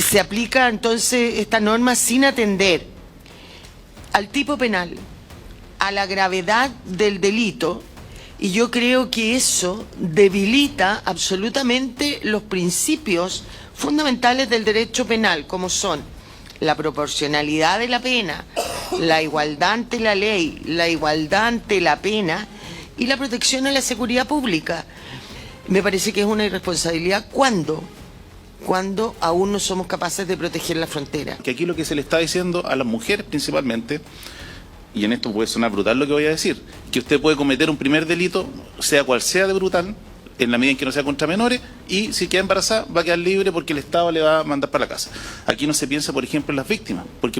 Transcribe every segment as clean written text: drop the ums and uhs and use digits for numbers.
se aplica entonces esta norma sin atender al tipo penal, a la gravedad del delito, y yo creo que eso debilita absolutamente los principios fundamentales del derecho penal, como son la proporcionalidad de la pena, la igualdad ante la ley, la igualdad ante la pena y la protección a la seguridad pública. Me parece que es una irresponsabilidad cuando aún no somos capaces de proteger la frontera. Que aquí lo que se le está diciendo a las mujeres principalmente, y en esto puede sonar brutal lo que voy a decir, que usted puede cometer un primer delito, sea cual sea de brutal, en la medida en que no sea contra menores, y si queda embarazada va a quedar libre porque el Estado le va a mandar para la casa. Aquí no se piensa, por ejemplo, en las víctimas, porque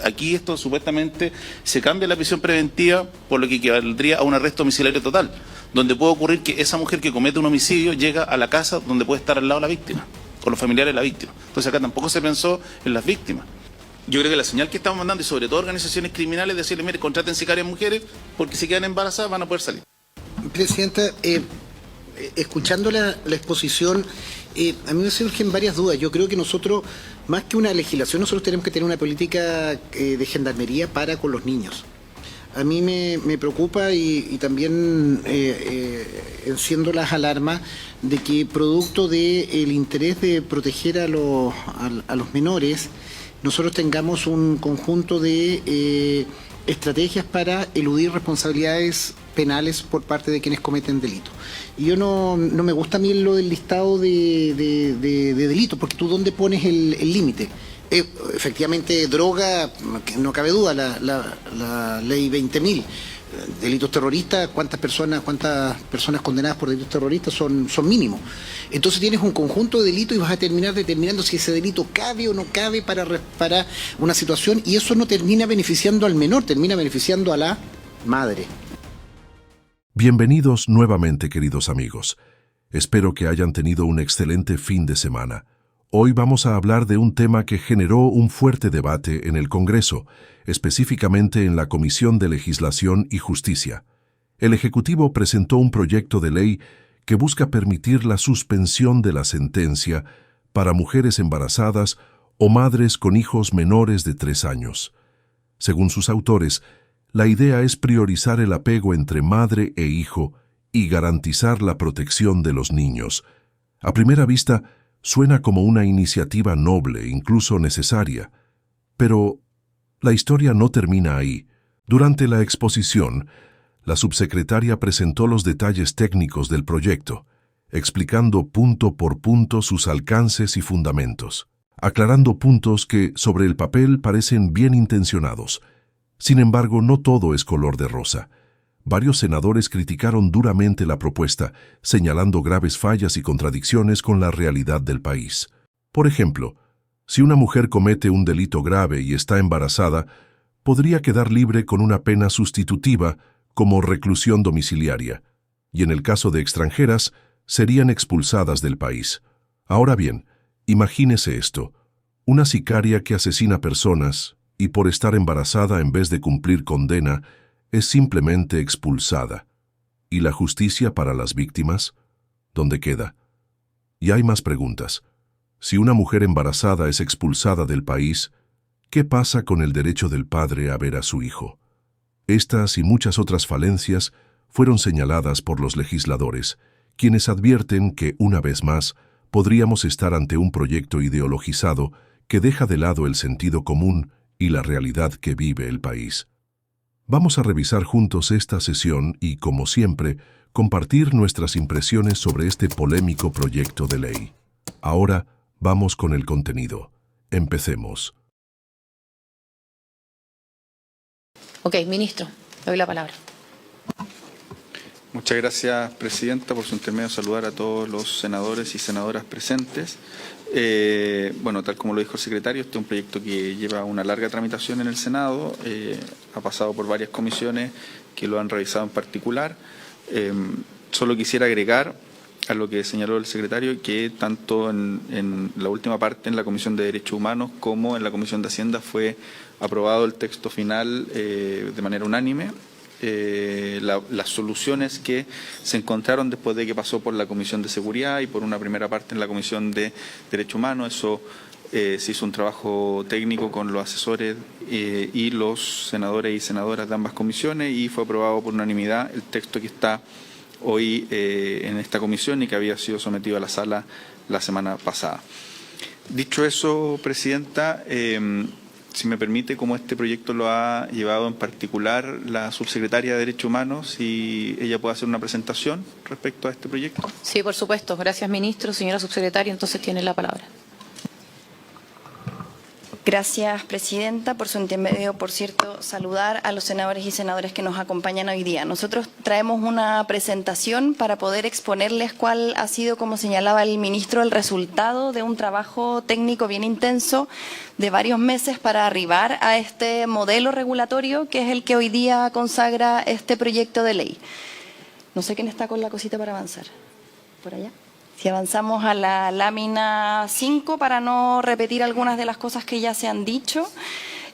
aquí esto supuestamente se cambia la prisión preventiva por lo que equivaldría a un arresto domiciliario total, donde puede ocurrir que esa mujer que comete un homicidio llega a la casa donde puede estar al lado la víctima, con los familiares de la víctima. Entonces acá tampoco se pensó en las víctimas. Yo creo que la señal que estamos mandando, y sobre todo organizaciones criminales, es decirles, mire, contraten sicarias mujeres, porque si quedan embarazadas van a poder salir. Presidenta, escuchando la exposición, a mí me surgen varias dudas. Yo creo que nosotros, más que una legislación, nosotros tenemos que tener una política de gendarmería para con los niños. A mí me preocupa y también enciendo las alarmas de que producto del interés de proteger a los menores, nosotros tengamos un conjunto de estrategias para eludir responsabilidades penales por parte de quienes cometen delitos. Y yo no me gusta a mí lo del listado de delitos, porque tú ¿dónde pones el límite? Efectivamente, droga, no cabe duda, la ley 20.000. Delitos terroristas, ¿cuántas personas condenadas por delitos terroristas son mínimos? Entonces tienes un conjunto de delitos y vas a terminar determinando si ese delito cabe o no cabe para una situación, y eso no termina beneficiando al menor, termina beneficiando a la madre. Bienvenidos nuevamente, queridos amigos. Espero que hayan tenido un excelente fin de semana. Hoy vamos a hablar de un tema que generó un fuerte debate en el Congreso, específicamente en la Comisión de Legislación y Justicia. El Ejecutivo presentó un proyecto de ley que busca permitir la suspensión de la sentencia para mujeres embarazadas o madres con hijos menores de 3 años. Según sus autores, la idea es priorizar el apego entre madre e hijo y garantizar la protección de los niños. A primera vista, suena como una iniciativa noble, incluso necesaria. Pero la historia no termina ahí. Durante la exposición, la subsecretaria presentó los detalles técnicos del proyecto, explicando punto por punto sus alcances y fundamentos, aclarando puntos que, sobre el papel, parecen bien intencionados. Sin embargo, no todo es color de rosa. Varios senadores criticaron duramente la propuesta, señalando graves fallas y contradicciones con la realidad del país. Por ejemplo, si una mujer comete un delito grave y está embarazada, podría quedar libre con una pena sustitutiva como reclusión domiciliaria, y en el caso de extranjeras, serían expulsadas del país. Ahora bien, imagínese esto: una sicaria que asesina personas y por estar embarazada en vez de cumplir condena, es simplemente expulsada. ¿Y la justicia para las víctimas? ¿Dónde queda? Y hay más preguntas. Si una mujer embarazada es expulsada del país, ¿qué pasa con el derecho del padre a ver a su hijo? Estas y muchas otras falencias fueron señaladas por los legisladores, quienes advierten que, una vez más, podríamos estar ante un proyecto ideologizado que deja de lado el sentido común y la realidad que vive el país. Vamos a revisar juntos esta sesión y, como siempre, compartir nuestras impresiones sobre este polémico proyecto de ley. Ahora, vamos con el contenido. Empecemos. Ok, ministro, le doy la palabra. Muchas gracias, Presidenta. Por su intermedio, saludar a todos los senadores y senadoras presentes. Bueno, tal como lo dijo el secretario, este es un proyecto que lleva una larga tramitación en el Senado, ha pasado por varias comisiones que lo han revisado en particular. Solo quisiera agregar a lo que señaló el secretario que tanto en la última parte, en la Comisión de Derechos Humanos, como en la Comisión de Hacienda, fue aprobado el texto final de manera unánime. Las soluciones que se encontraron después de que pasó por la Comisión de Seguridad y por una primera parte en la Comisión de Derechos Humanos, eso se hizo un trabajo técnico con los asesores y los senadores y senadoras de ambas comisiones y fue aprobado por unanimidad el texto que está hoy en esta comisión y que había sido sometido a la sala la semana pasada. Dicho eso, Presidenta, si me permite, como este proyecto lo ha llevado en particular la subsecretaria de Derechos Humanos, si ella puede hacer una presentación respecto a este proyecto. Sí, por supuesto. Gracias, ministro. Señora subsecretaria, entonces tiene la palabra. Gracias, Presidenta. Por su intermedio, por cierto, saludar a los senadores y senadoras que nos acompañan hoy día. Nosotros traemos una presentación para poder exponerles cuál ha sido, como señalaba el ministro, el resultado de un trabajo técnico bien intenso de varios meses para arribar a este modelo regulatorio que es el que hoy día consagra este proyecto de ley. No sé quién está con la cosita para avanzar. ¿Por allá? Si avanzamos a la lámina 5 para no repetir algunas de las cosas que ya se han dicho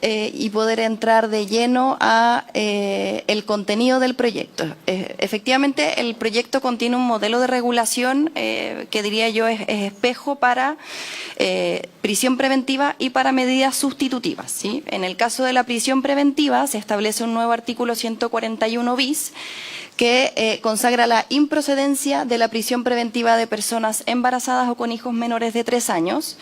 y poder entrar de lleno a el contenido del proyecto. Efectivamente, el proyecto contiene un modelo de regulación que diría yo es espejo para prisión preventiva y para medidas sustitutivas, ¿sí? En el caso de la prisión preventiva se establece un nuevo artículo 141 bis que consagra la improcedencia de la prisión preventiva de personas embarazadas o con hijos menores de 3 años,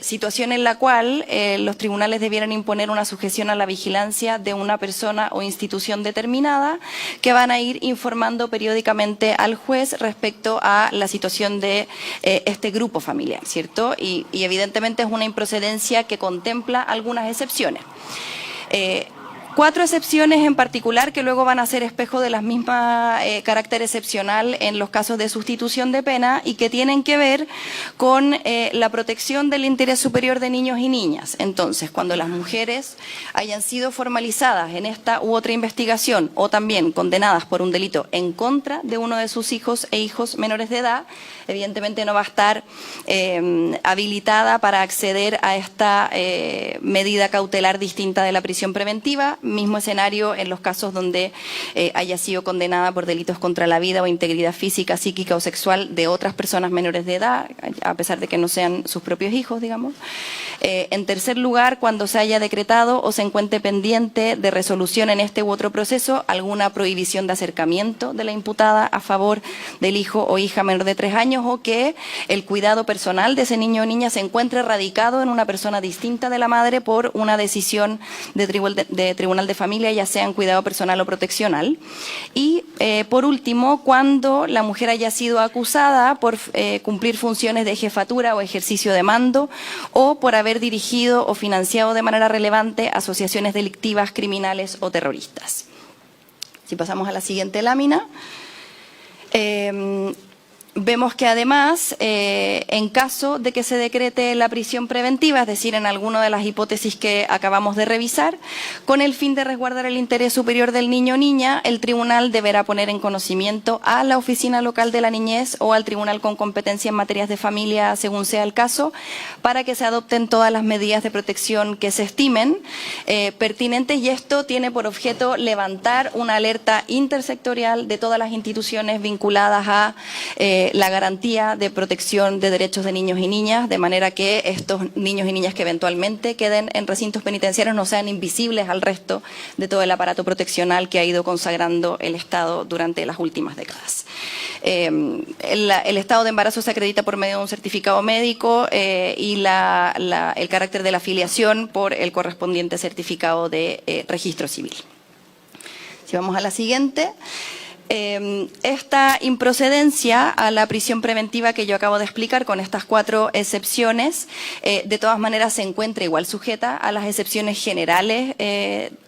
situación en la cual los tribunales debieran imponer una sujeción a la vigilancia de una persona o institución determinada que van a ir informando periódicamente al juez respecto a la situación de este grupo familiar, ¿cierto? Y evidentemente es una improcedencia que contempla algunas excepciones. 4 excepciones en particular que luego van a ser espejo de las mismas carácter excepcional en los casos de sustitución de pena y que tienen que ver con la protección del interés superior de niños y niñas. Entonces, cuando las mujeres hayan sido formalizadas en esta u otra investigación o también condenadas por un delito en contra de uno de sus hijos e hijos menores de edad, evidentemente no va a estar habilitada para acceder a esta medida cautelar distinta de la prisión preventiva. Mismo escenario en los casos donde haya sido condenada por delitos contra la vida o integridad física, psíquica o sexual de otras personas menores de edad, a pesar de que no sean sus propios hijos, digamos. En tercer lugar, cuando se haya decretado o se encuentre pendiente de resolución en este u otro proceso, alguna prohibición de acercamiento de la imputada a favor del hijo o hija menor de 3 años o que el cuidado personal de ese niño o niña se encuentre radicado en una persona distinta de la madre por una decisión de tribunal de familia, ya sea en cuidado personal o proteccional. Y por último, cuando la mujer haya sido acusada por cumplir funciones de jefatura o ejercicio de mando o por haber dirigido o financiado de manera relevante asociaciones delictivas, criminales o terroristas. Si pasamos a la siguiente lámina. Vemos que además, en caso de que se decrete la prisión preventiva, es decir, en alguna de las hipótesis que acabamos de revisar, con el fin de resguardar el interés superior del niño o niña, el tribunal deberá poner en conocimiento a la oficina local de la niñez o al tribunal con competencia en materias de familia, según sea el caso, para que se adopten todas las medidas de protección que se estimen pertinentes, y esto tiene por objeto levantar una alerta intersectorial de todas las instituciones vinculadas a la garantía de protección de derechos de niños y niñas, de manera que estos niños y niñas que eventualmente queden en recintos penitenciarios no sean invisibles al resto de todo el aparato proteccional que ha ido consagrando el Estado durante las últimas décadas. El estado de embarazo se acredita por medio de un certificado médico y el carácter de la filiación por el correspondiente certificado de registro civil. Si vamos a la siguiente. Esta improcedencia a la prisión preventiva que yo acabo de explicar con estas 4 excepciones, de todas maneras se encuentra igual sujeta a las excepciones generales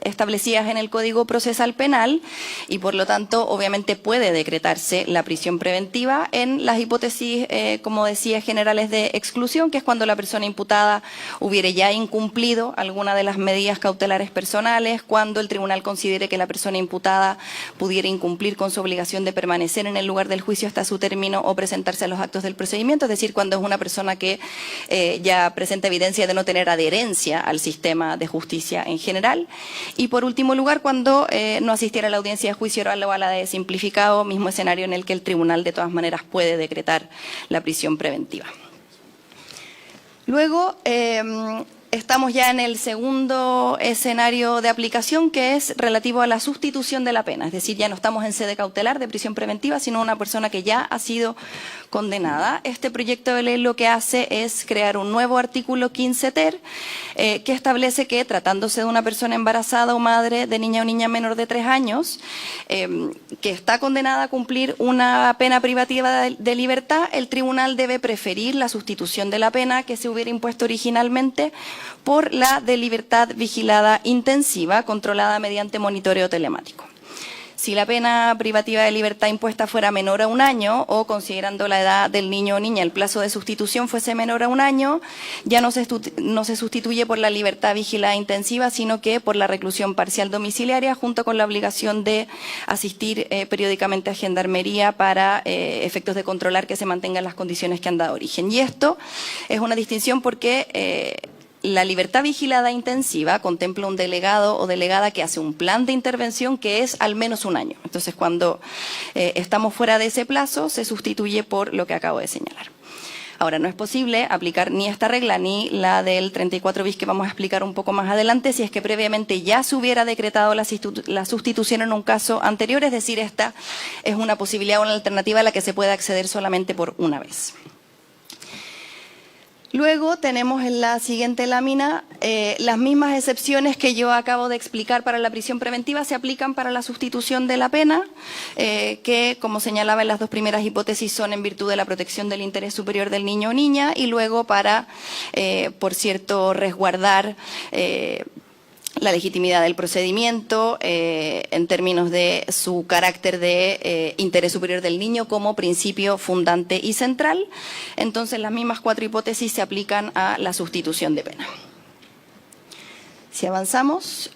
establecidas en el Código Procesal Penal y por lo tanto obviamente puede decretarse la prisión preventiva en las hipótesis, como decía, generales de exclusión, que es cuando la persona imputada hubiere ya incumplido alguna de las medidas cautelares personales, cuando el tribunal considere que la persona imputada pudiera incumplir con su obligación de permanecer en el lugar del juicio hasta su término o presentarse a los actos del procedimiento, es decir, cuando es una persona que ya presenta evidencia de no tener adherencia al sistema de justicia en general. Y por último lugar, cuando no asistiera a la audiencia de juicio oral o a la de simplificado, mismo escenario en el que el tribunal de todas maneras puede decretar la prisión preventiva. Luego, estamos ya en el segundo escenario de aplicación, que es relativo a la sustitución de la pena. Es decir, ya no estamos en sede cautelar de prisión preventiva, sino una persona que ya ha sido condenada. Este proyecto de ley lo que hace es crear un nuevo artículo 15 ter, que establece que, tratándose de una persona embarazada o madre de niña o niña menor de 3 años, que está condenada a cumplir una pena privativa de libertad, el tribunal debe preferir la sustitución de la pena que se hubiera impuesto originalmente por la de libertad vigilada intensiva, controlada mediante monitoreo telemático. Si la pena privativa de libertad impuesta fuera menor a 1 año, o considerando la edad del niño o niña, el plazo de sustitución fuese menor a 1 año, ya no se sustituye por la libertad vigilada intensiva, sino que por la reclusión parcial domiciliaria, junto con la obligación de asistir periódicamente a gendarmería para efectos de controlar que se mantengan las condiciones que han dado origen. Y esto es una distinción porque la libertad vigilada intensiva contempla un delegado o delegada que hace un plan de intervención que es al menos 1 año. Entonces, cuando estamos fuera de ese plazo, se sustituye por lo que acabo de señalar. Ahora, no es posible aplicar ni esta regla ni la del 34 bis que vamos a explicar un poco más adelante si es que previamente ya se hubiera decretado la sustitución en un caso anterior. Es decir, esta es una posibilidad o una alternativa a la que se puede acceder solamente por una vez. Luego tenemos en la siguiente lámina las mismas excepciones que yo acabo de explicar para la prisión preventiva se aplican para la sustitución de la pena, que como señalaba en las 2 primeras hipótesis son en virtud de la protección del interés superior del niño o niña y luego para, por cierto, resguardar la legitimidad del procedimiento en términos de su carácter de interés superior del niño como principio fundante y central. Entonces, las mismas 4 hipótesis se aplican a la sustitución de pena. Si avanzamos,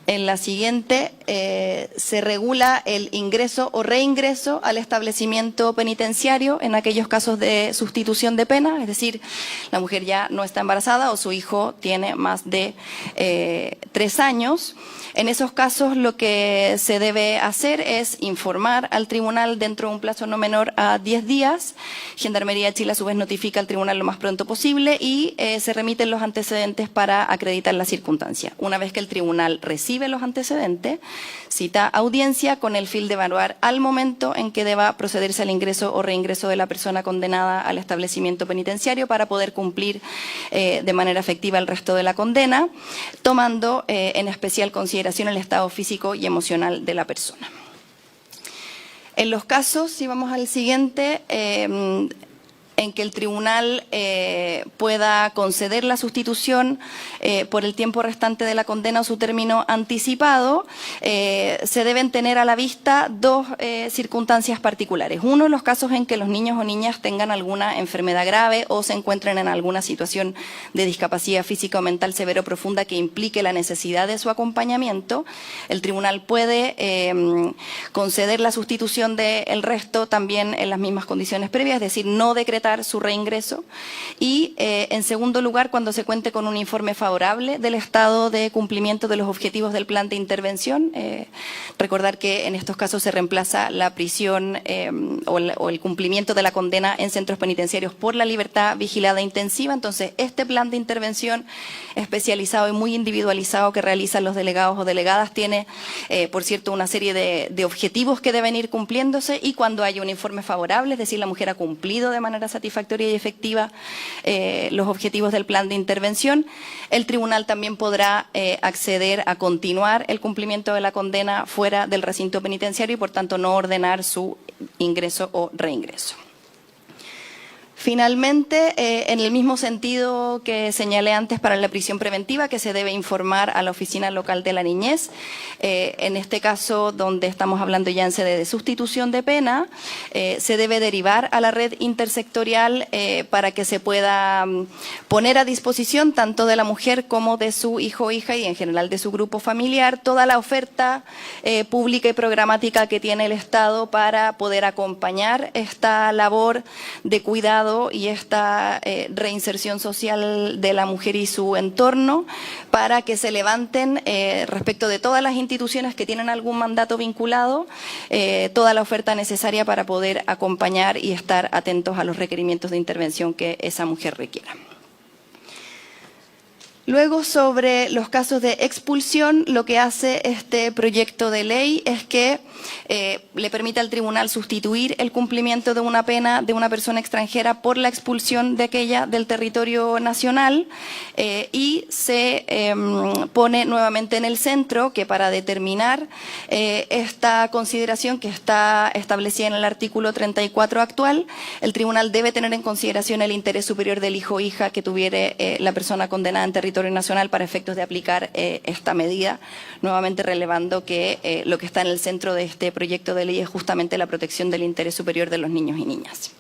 en la siguiente se regula el ingreso o reingreso al establecimiento penitenciario en aquellos casos de sustitución de pena, es decir, la mujer ya no está embarazada o su hijo tiene más de 3 años. En esos casos lo que se debe hacer es informar al tribunal dentro de un plazo no menor a 10 días. Gendarmería de Chile a su vez notifica al tribunal lo más pronto posible y se remiten los antecedentes para acreditar la circunstancia. Una vez que el tribunal recibe los antecedentes, cita audiencia con el fin de evaluar al momento en que deba procederse al ingreso o reingreso de la persona condenada al establecimiento penitenciario para poder cumplir de manera efectiva el resto de la condena, tomando en especial consideración el estado físico y emocional de la persona. En los casos, si vamos al siguiente, en que el tribunal pueda conceder la sustitución por el tiempo restante de la condena o su término anticipado, se deben tener a la vista 2 circunstancias particulares. Uno, los casos en que los niños o niñas tengan alguna enfermedad grave o se encuentren en alguna situación de discapacidad física o mental severa o profunda que implique la necesidad de su acompañamiento. El tribunal puede conceder la sustitución del resto también en las mismas condiciones previas, es decir, no decretar su reingreso y en segundo lugar cuando se cuente con un informe favorable del estado de cumplimiento de los objetivos del plan de intervención. Recordar que en estos casos se reemplaza la prisión o el cumplimiento de la condena en centros penitenciarios por la libertad vigilada intensiva. Entonces este plan de intervención especializado y muy individualizado que realizan los delegados o delegadas tiene por cierto una serie de objetivos que deben ir cumpliéndose y cuando haya un informe favorable, es decir, la mujer ha cumplido de manera satisfactoria y efectiva los objetivos del plan de intervención, el tribunal también podrá acceder a continuar el cumplimiento de la condena fuera del recinto penitenciario y por tanto no ordenar su ingreso o reingreso. Finalmente, en el mismo sentido que señalé antes para la prisión preventiva, que se debe informar a la Oficina Local de la Niñez, en este caso donde estamos hablando ya en sede de sustitución de pena, se debe derivar a la red intersectorial para que se pueda poner a disposición tanto de la mujer como de su hijo o hija y en general de su grupo familiar toda la oferta pública y programática que tiene el Estado para poder acompañar esta labor de cuidado cuidado y esta reinserción social de la mujer y su entorno para que se levanten respecto de todas las instituciones que tienen algún mandato vinculado, toda la oferta necesaria para poder acompañar y estar atentos a los requerimientos de intervención que esa mujer requiera. Luego, sobre los casos de expulsión, lo que hace este proyecto de ley es que le permite al tribunal sustituir el cumplimiento de una pena de una persona extranjera por la expulsión de aquella del territorio nacional y se pone nuevamente en el centro que para determinar esta consideración que está establecida en el artículo 34 actual, el tribunal debe tener en consideración el interés superior del hijo o hija que tuviere la persona condenada en territorio nacional para efectos de aplicar esta medida, nuevamente relevando que lo que está en el centro de este proyecto de ley es justamente la protección del interés superior de los niños y niñas.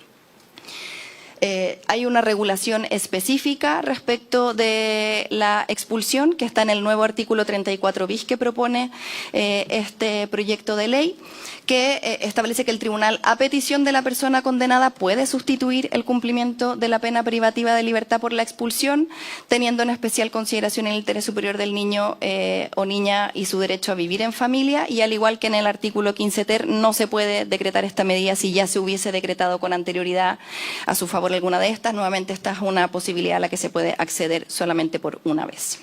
Hay una regulación específica respecto de la expulsión que está en el nuevo artículo 34 bis que propone este proyecto de ley, que establece que el tribunal, a petición de la persona condenada, puede sustituir el cumplimiento de la pena privativa de libertad por la expulsión, teniendo en especial consideración el interés superior del niño o niña y su derecho a vivir en familia, y al igual que en el artículo 15 ter, no se puede decretar esta medida si ya se hubiese decretado con anterioridad a su favor alguna de estas. Nuevamente, esta es una posibilidad a la que se puede acceder solamente por una vez.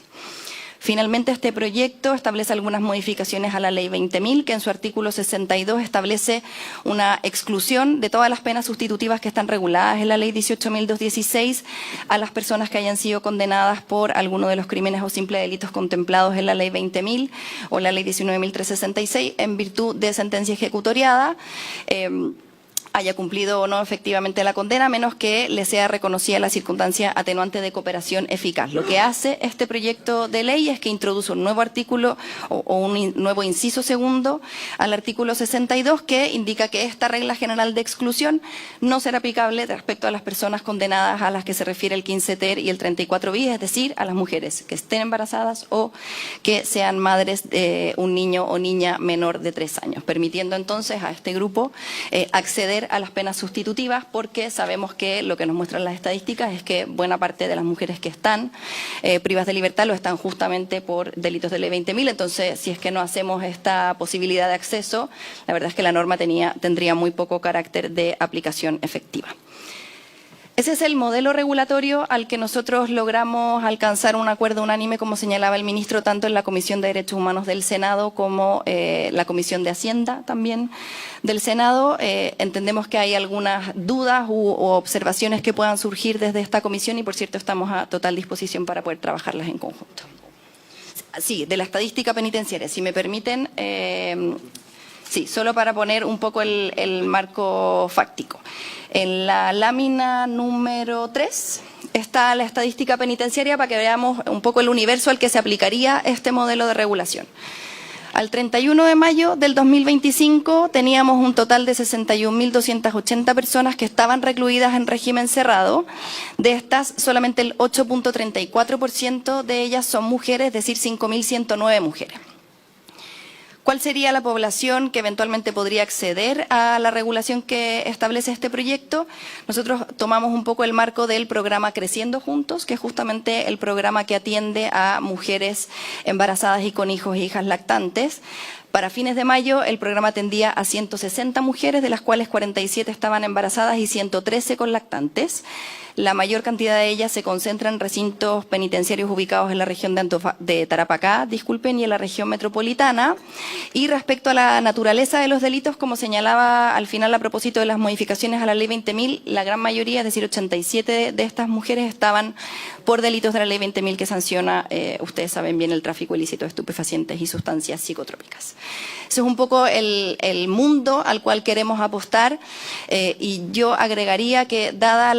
Finalmente, este proyecto establece algunas modificaciones a la Ley 20.000, que en su artículo 62 establece una exclusión de todas las penas sustitutivas que están reguladas en la Ley 18.216 a las personas que hayan sido condenadas por alguno de los crímenes o simples delitos contemplados en la Ley 20.000 o la Ley 19.366 en virtud de sentencia ejecutoriada, haya cumplido o no efectivamente la condena, menos que le sea reconocida la circunstancia atenuante de cooperación eficaz. Lo que hace este proyecto de ley es que introduce un nuevo artículo o un nuevo inciso segundo al artículo 62 que indica que esta regla general de exclusión no será aplicable respecto a las personas condenadas a las que se refiere el 15 ter y el 34 bis, es decir, a las mujeres que estén embarazadas o que sean madres de un niño o niña menor de 3 años, permitiendo entonces a este grupo acceder a las penas sustitutivas, porque sabemos que lo que nos muestran las estadísticas es que buena parte de las mujeres que están privadas de libertad lo están justamente por delitos de ley 20.000. Entonces, si es que no hacemos esta posibilidad de acceso, la verdad es que la norma tendría muy poco carácter de aplicación efectiva. Ese es el modelo regulatorio al que nosotros logramos alcanzar un acuerdo unánime, como señalaba el ministro, tanto en la Comisión de Derechos Humanos del Senado como la Comisión de Hacienda también del Senado. Entendemos que hay algunas dudas u observaciones que puedan surgir desde esta comisión y, por cierto, estamos a total disposición para poder trabajarlas en conjunto. Sí, de la estadística penitenciaria, si me permiten, sí, solo para poner un poco el marco fáctico. En la lámina número 3 está la estadística penitenciaria para que veamos un poco el universo al que se aplicaría este modelo de regulación. Al 31 de mayo del 2025 teníamos un total de 61.280 personas que estaban recluidas en régimen cerrado. De estas, solamente el 8.34% de ellas son mujeres, es decir, 5.109 mujeres. ¿Cuál sería la población que eventualmente podría acceder a la regulación que establece este proyecto? Nosotros tomamos un poco el marco del programa Creciendo Juntos, que es justamente el programa que atiende a mujeres embarazadas y con hijos e hijas lactantes. Para fines de mayo, el programa atendía a 160 mujeres, de las cuales 47 estaban embarazadas y 113 con lactantes. La mayor cantidad de ellas se concentra en recintos penitenciarios ubicados en la región de Tarapacá, y en la región metropolitana. Y respecto a la naturaleza de los delitos, como señalaba al final a propósito de las modificaciones a la Ley 20.000, la gran mayoría, es decir, 87 de estas mujeres estaban por delitos de la Ley 20.000 que sanciona, ustedes saben bien, el tráfico ilícito de estupefacientes y sustancias psicotrópicas. Ese es un poco el mundo al cual queremos apostar, y yo agregaría que dada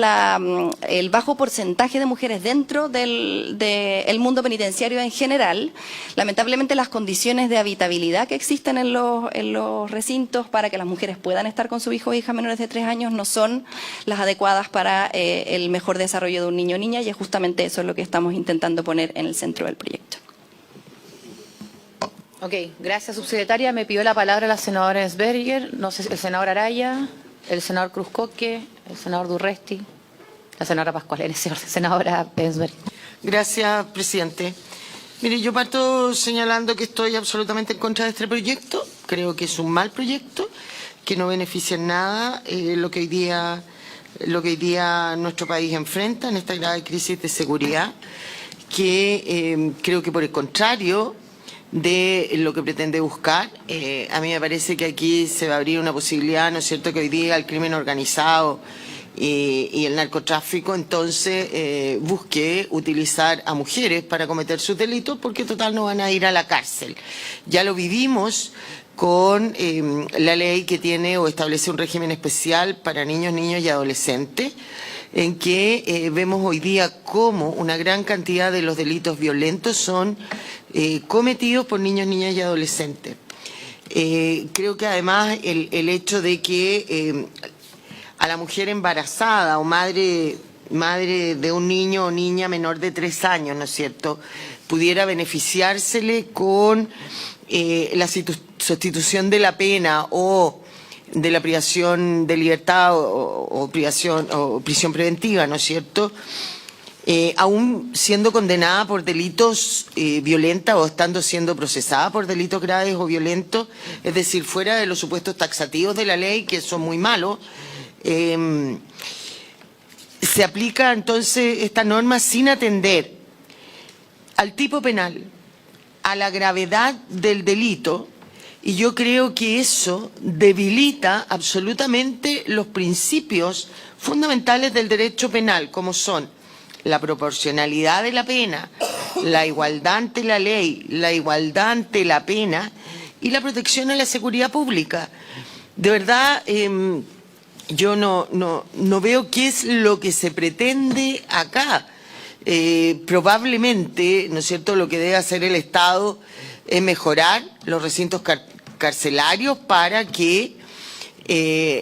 el bajo porcentaje de mujeres dentro del mundo penitenciario en general, lamentablemente las condiciones de habitabilidad que existen en los recintos para que las mujeres puedan estar con sus hijos e hijas menores de 3 años no son las adecuadas para el mejor desarrollo de un niño o niña, y es justamente eso es lo que estamos intentando poner en el centro del proyecto. Ok, gracias, subsecretaria. Me pidió la palabra la senadora Sberger, no sé, el senador Araya, el senador Cruzcoque, el senador Durresti. La senadora Pascual, en ese orden. Senadora Penzberg. Gracias, presidente. Mire, yo parto señalando que estoy absolutamente en contra de este proyecto. Creo que es un mal proyecto, que no beneficia en nada lo que hoy día nuestro país enfrenta en esta grave crisis de seguridad, que creo que por el contrario de lo que pretende buscar, a mí me parece que aquí se va a abrir una posibilidad, ¿no es cierto?, que hoy día el crimen organizado y el narcotráfico entonces busque utilizar a mujeres para cometer sus delitos, porque total no van a ir a la cárcel. Ya lo vivimos con la ley que tiene o establece un régimen especial para niños, niñas y adolescentes, en que vemos hoy día cómo una gran cantidad de los delitos violentos son cometidos por niños, niñas y adolescentes. Creo que además el hecho de que a la mujer embarazada o madre de un niño o niña menor de 3 años, ¿no es cierto?, pudiera beneficiársele con la sustitución de la pena o de la privación de libertad o prisión preventiva, ¿no es cierto?, aún siendo condenada por delitos violentos o estando siendo procesada por delitos graves o violentos, es decir, fuera de los supuestos taxativos de la ley, que son muy malos. Se aplica entonces esta norma sin atender al tipo penal, a la gravedad del delito, y yo creo que eso debilita absolutamente los principios fundamentales del derecho penal, como son la proporcionalidad de la pena, la igualdad ante la ley, la igualdad ante la pena y la protección a la seguridad pública. De verdad, yo no veo qué es lo que se pretende acá. Probablemente, ¿no es cierto?, lo que debe hacer el Estado es mejorar los recintos carcelarios para que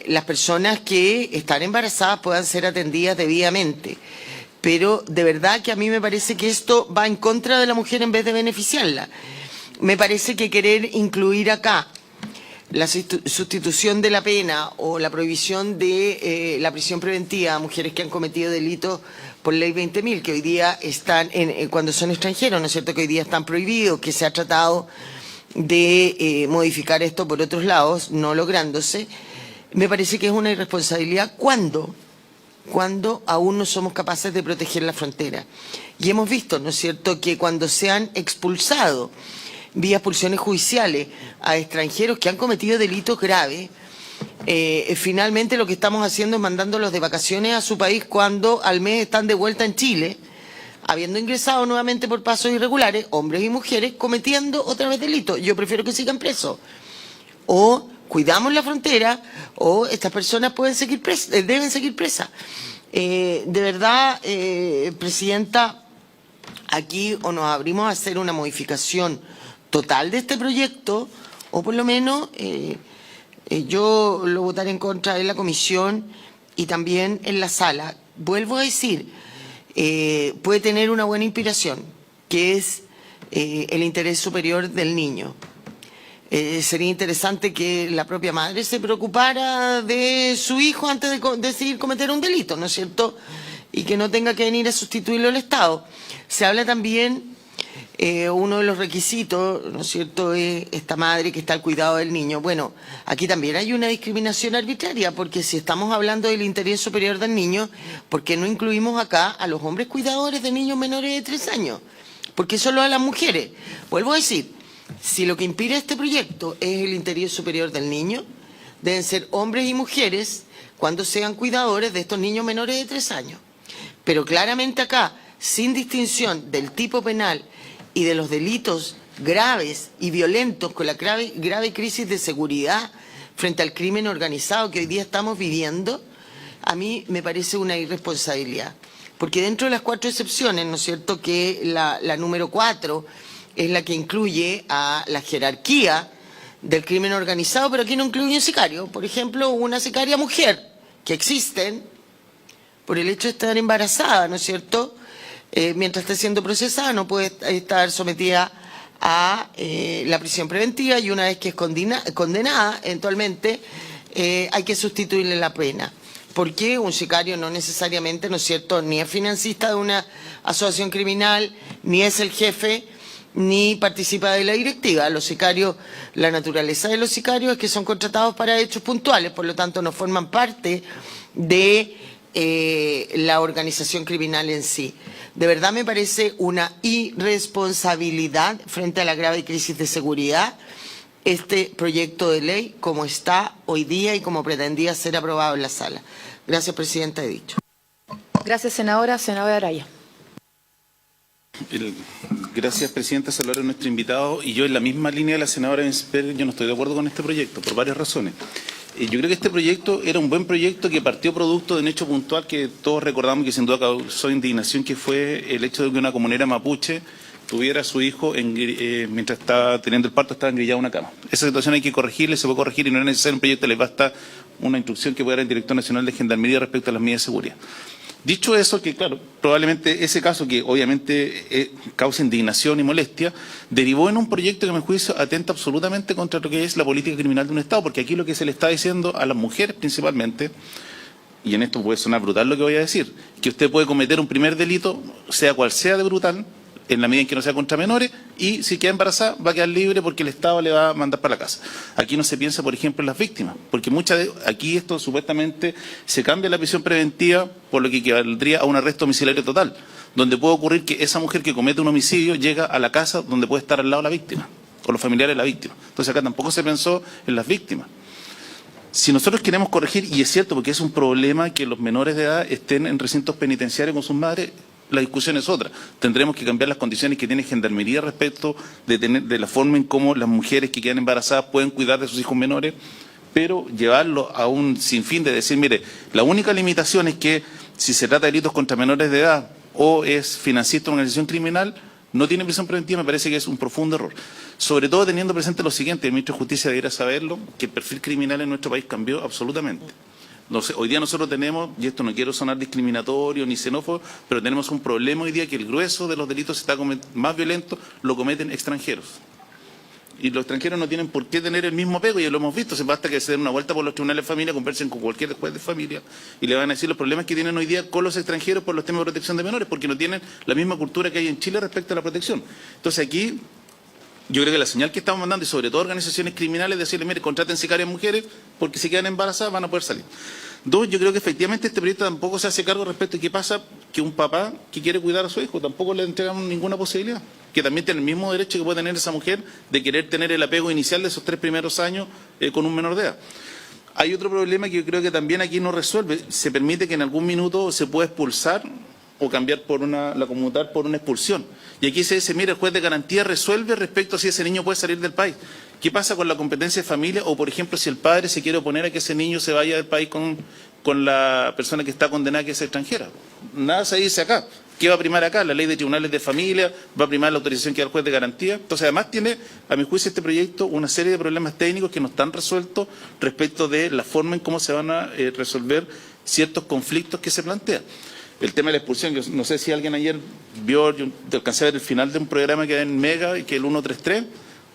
las personas que están embarazadas puedan ser atendidas debidamente. Pero de verdad que a mí me parece que esto va en contra de la mujer en vez de beneficiarla. Me parece que querer incluir acá la sustitución de la pena o la prohibición de la prisión preventiva a mujeres que han cometido delitos por ley 20.000, que hoy día están, cuando son extranjeros, ¿no es cierto?, que hoy día están prohibidos, que se ha tratado de modificar esto por otros lados, no lográndose, me parece que es una irresponsabilidad cuando aún no somos capaces de proteger la frontera. Y hemos visto, ¿no es cierto?, que cuando se han expulsado vía expulsiones judiciales a extranjeros que han cometido delitos graves, finalmente lo que estamos haciendo es mandándolos de vacaciones a su país cuando al mes están de vuelta en Chile, habiendo ingresado nuevamente por pasos irregulares, hombres y mujeres cometiendo otra vez delitos. Yo prefiero que sigan presos. O cuidamos la frontera, o estas personas deben seguir presas. De verdad, Presidenta, aquí o nos abrimos a hacer una modificación total de este proyecto, o por lo menos yo lo votaré en contra en la comisión y también en la sala. Vuelvo a decir, puede tener una buena inspiración, que es el interés superior del niño. Sería interesante que la propia madre se preocupara de su hijo antes de decidir cometer un delito, ¿no es cierto?, y que no tenga que venir a sustituirlo el Estado. Se habla también, uno de los requisitos, ¿no es cierto?, es esta madre que está al cuidado del niño. Bueno, aquí también hay una discriminación arbitraria, porque si estamos hablando del interés superior del niño, ¿por qué no incluimos acá a los hombres cuidadores de niños menores de 3 años? ¿Por qué solo a las mujeres? Vuelvo a decir, si lo que inspira este proyecto es el interés superior del niño, deben ser hombres y mujeres cuando sean cuidadores de estos niños menores de 3 años. Pero claramente acá, sin distinción del tipo penal y de los delitos graves y violentos con la grave crisis de seguridad frente al crimen organizado que hoy día estamos viviendo, a mí me parece una irresponsabilidad. Porque dentro de las 4 excepciones, ¿no es cierto?, que la número 4 es la que incluye a la jerarquía del crimen organizado, pero aquí no incluye un sicario. Por ejemplo, una sicaria mujer, que existen por el hecho de estar embarazada, ¿no es cierto?, mientras esté siendo procesada no puede estar sometida a la prisión preventiva, y una vez que es condenada, eventualmente hay que sustituirle la pena. porque un sicario no necesariamente, ¿no es cierto?, ni es financista de una asociación criminal, ni es el jefe, ni participa de la directiva. Los sicarios, la naturaleza de los sicarios es que son contratados para hechos puntuales, por lo tanto no forman parte de la organización criminal en sí. De verdad me parece una irresponsabilidad frente a la grave crisis de seguridad este proyecto de ley como está hoy día y como pretendía ser aprobado en la sala. Gracias, Presidenta, he dicho. Gracias, senadora. Senadora Araya. Gracias, Presidenta. Saludar a nuestro invitado. Y yo, en la misma línea de la senadora Esper, yo no estoy de acuerdo con este proyecto, por varias razones. Yo creo que este proyecto era un buen proyecto que partió producto de un hecho puntual que todos recordamos, que sin duda causó indignación, que fue el hecho de que una comunera mapuche tuviera a su hijo, mientras estaba teniendo el parto, estaba engrillado en una cama. Esa situación hay que corregirla, se puede corregir y no es necesario un proyecto, le basta una instrucción que pueda dar el Director Nacional de Gendarmería respecto a las medidas de seguridad. Dicho eso, que claro, probablemente ese caso, que obviamente causa indignación y molestia, derivó en un proyecto que a mi juicio atenta absolutamente contra lo que es la política criminal de un Estado, porque aquí lo que se le está diciendo a las mujeres principalmente, y en esto puede sonar brutal lo que voy a decir, que usted puede cometer un primer delito, sea cual sea de brutal, en la medida en que no sea contra menores, y si queda embarazada va a quedar libre porque el Estado le va a mandar para la casa. Aquí no se piensa, por ejemplo, en las víctimas, porque aquí esto supuestamente se cambia la prisión preventiva, por lo que equivaldría a un arresto domiciliario total, donde puede ocurrir que esa mujer que comete un homicidio llega a la casa donde puede estar al lado la víctima, o los familiares de la víctima. Entonces acá tampoco se pensó en las víctimas. Si nosotros queremos corregir, y es cierto porque es un problema que los menores de edad estén en recintos penitenciarios con sus madres, la discusión es otra. Tendremos que cambiar las condiciones que tiene Gendarmería respecto de la forma en cómo las mujeres que quedan embarazadas pueden cuidar de sus hijos menores, pero llevarlo a un sinfín de decir, mire, la única limitación es que si se trata de delitos contra menores de edad o es financista de una organización criminal, no tiene prisión preventiva, me parece que es un profundo error. Sobre todo teniendo presente lo siguiente, el ministro de Justicia debería saberlo, que el perfil criminal en nuestro país cambió absolutamente. No sé, hoy día nosotros tenemos, y esto no quiero sonar discriminatorio ni xenófobo, pero tenemos un problema hoy día que el grueso de los delitos más violentos lo cometen extranjeros. Y los extranjeros no tienen por qué tener el mismo apego, y lo hemos visto, se basta que se den una vuelta por los tribunales de familia, conversen con cualquier juez de familia, y le van a decir los problemas que tienen hoy día con los extranjeros por los temas de protección de menores, porque no tienen la misma cultura que hay en Chile respecto a la protección. Entonces aquí, yo creo que la señal que estamos mandando, y sobre todo organizaciones criminales, es decirle, mire, contraten sicarias mujeres, porque si quedan embarazadas van a poder salir. Dos, yo creo que efectivamente este proyecto tampoco se hace cargo respecto a qué pasa que un papá que quiere cuidar a su hijo, tampoco le entregan ninguna posibilidad, que también tiene el mismo derecho que puede tener esa mujer de querer tener el apego inicial de esos 3 primeros años con un menor de edad. Hay otro problema que yo creo que también aquí no resuelve, se permite que en algún minuto se pueda expulsar o cambiar la conmutar por una expulsión. Y aquí se dice, mira, el juez de garantía resuelve respecto a si ese niño puede salir del país. ¿Qué pasa con la competencia de familia? O, por ejemplo, si el padre se quiere oponer a que ese niño se vaya del país con la persona que está condenada, que es extranjera. Nada se dice acá. ¿Qué va a primar acá? La ley de tribunales de familia, va a primar la autorización que da el juez de garantía. Entonces, además tiene, a mi juicio, este proyecto una serie de problemas técnicos que no están resueltos respecto de la forma en cómo se van a resolver ciertos conflictos que se plantean. El tema de la expulsión, yo no sé si alguien ayer vio, yo alcancé a ver el final de un programa que hay en Mega, que es el 133.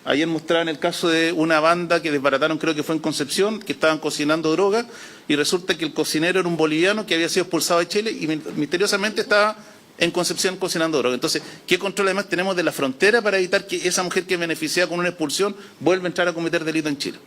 Ayer mostraban el caso de una banda que desbarataron, creo que fue en Concepción, que estaban cocinando droga, y resulta que el cocinero era un boliviano que había sido expulsado de Chile y misteriosamente estaba en Concepción cocinando droga. Entonces, ¿qué control además tenemos de la frontera para evitar que esa mujer que es beneficiada con una expulsión vuelva a entrar a cometer delito en Chile?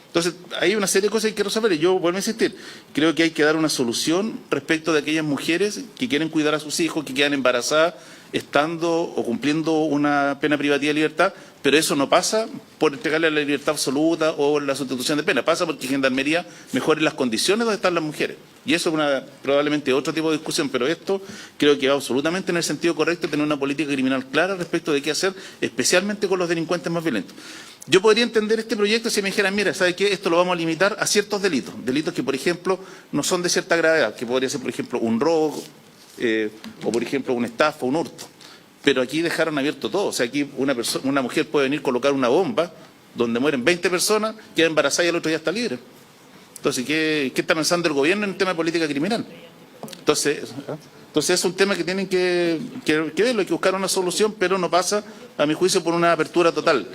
Entonces, hay una serie de cosas que hay que resolver y yo vuelvo a insistir. Creo que hay que dar una solución respecto de aquellas mujeres que quieren cuidar a sus hijos, que quedan embarazadas, estando o cumpliendo una pena privativa de libertad, pero eso no pasa por entregarle la libertad absoluta o la sustitución de pena, pasa porque Gendarmería mejore las condiciones donde están las mujeres. Y eso es probablemente otro tipo de discusión, pero esto creo que va absolutamente en el sentido correcto, tener una política criminal clara respecto de qué hacer, especialmente con los delincuentes más violentos. Yo podría entender este proyecto si me dijeran, mira, ¿sabe qué? Esto lo vamos a limitar a ciertos delitos, delitos que, por ejemplo, no son de cierta gravedad, que podría ser, por ejemplo, un robo, o por ejemplo una estafa, un hurto. Pero aquí dejaron abierto todo. O sea, aquí una mujer puede venir a colocar una bomba donde mueren 20 personas, queda embarazada y el otro día está libre. Entonces, ¿qué está pensando el gobierno en el tema de política criminal? Entonces es un tema que tienen que verlo, hay que buscar una solución, pero no pasa, a mi juicio, por una apertura total.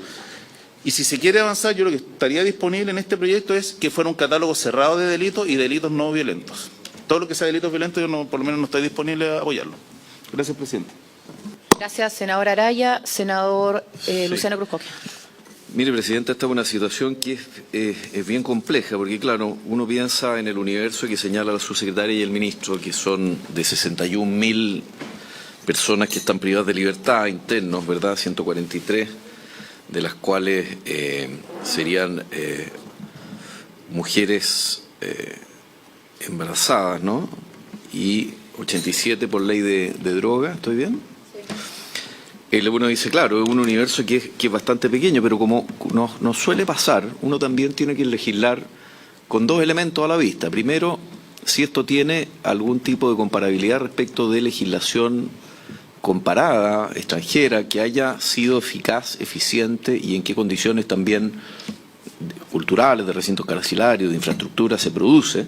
Y si se quiere avanzar, yo lo que estaría disponible en este proyecto es que fuera un catálogo cerrado de delitos y delitos no violentos. todo lo que sea delitos violentos yo por lo menos no estoy disponible a apoyarlo. Gracias, presidente. Gracias, senador Araya. Senador Luciano Cruzcoque. Mire, presidente, esta es una situación que es bien compleja, porque claro, uno piensa en el universo que señala la subsecretaria y el ministro, que son de 61.000 personas que están privadas de libertad, internos, ¿verdad? 143, de las cuales serían mujeres embarazadas, ¿no? Y 87 por ley de droga, ¿estoy bien? Uno dice, claro, es un universo que es bastante pequeño, pero como nos suele pasar, uno también tiene que legislar con dos elementos a la vista. Primero, si esto tiene algún tipo de comparabilidad respecto de legislación comparada, extranjera, que haya sido eficaz, eficiente y en qué condiciones también culturales, de recintos carcelarios, de infraestructura se produce.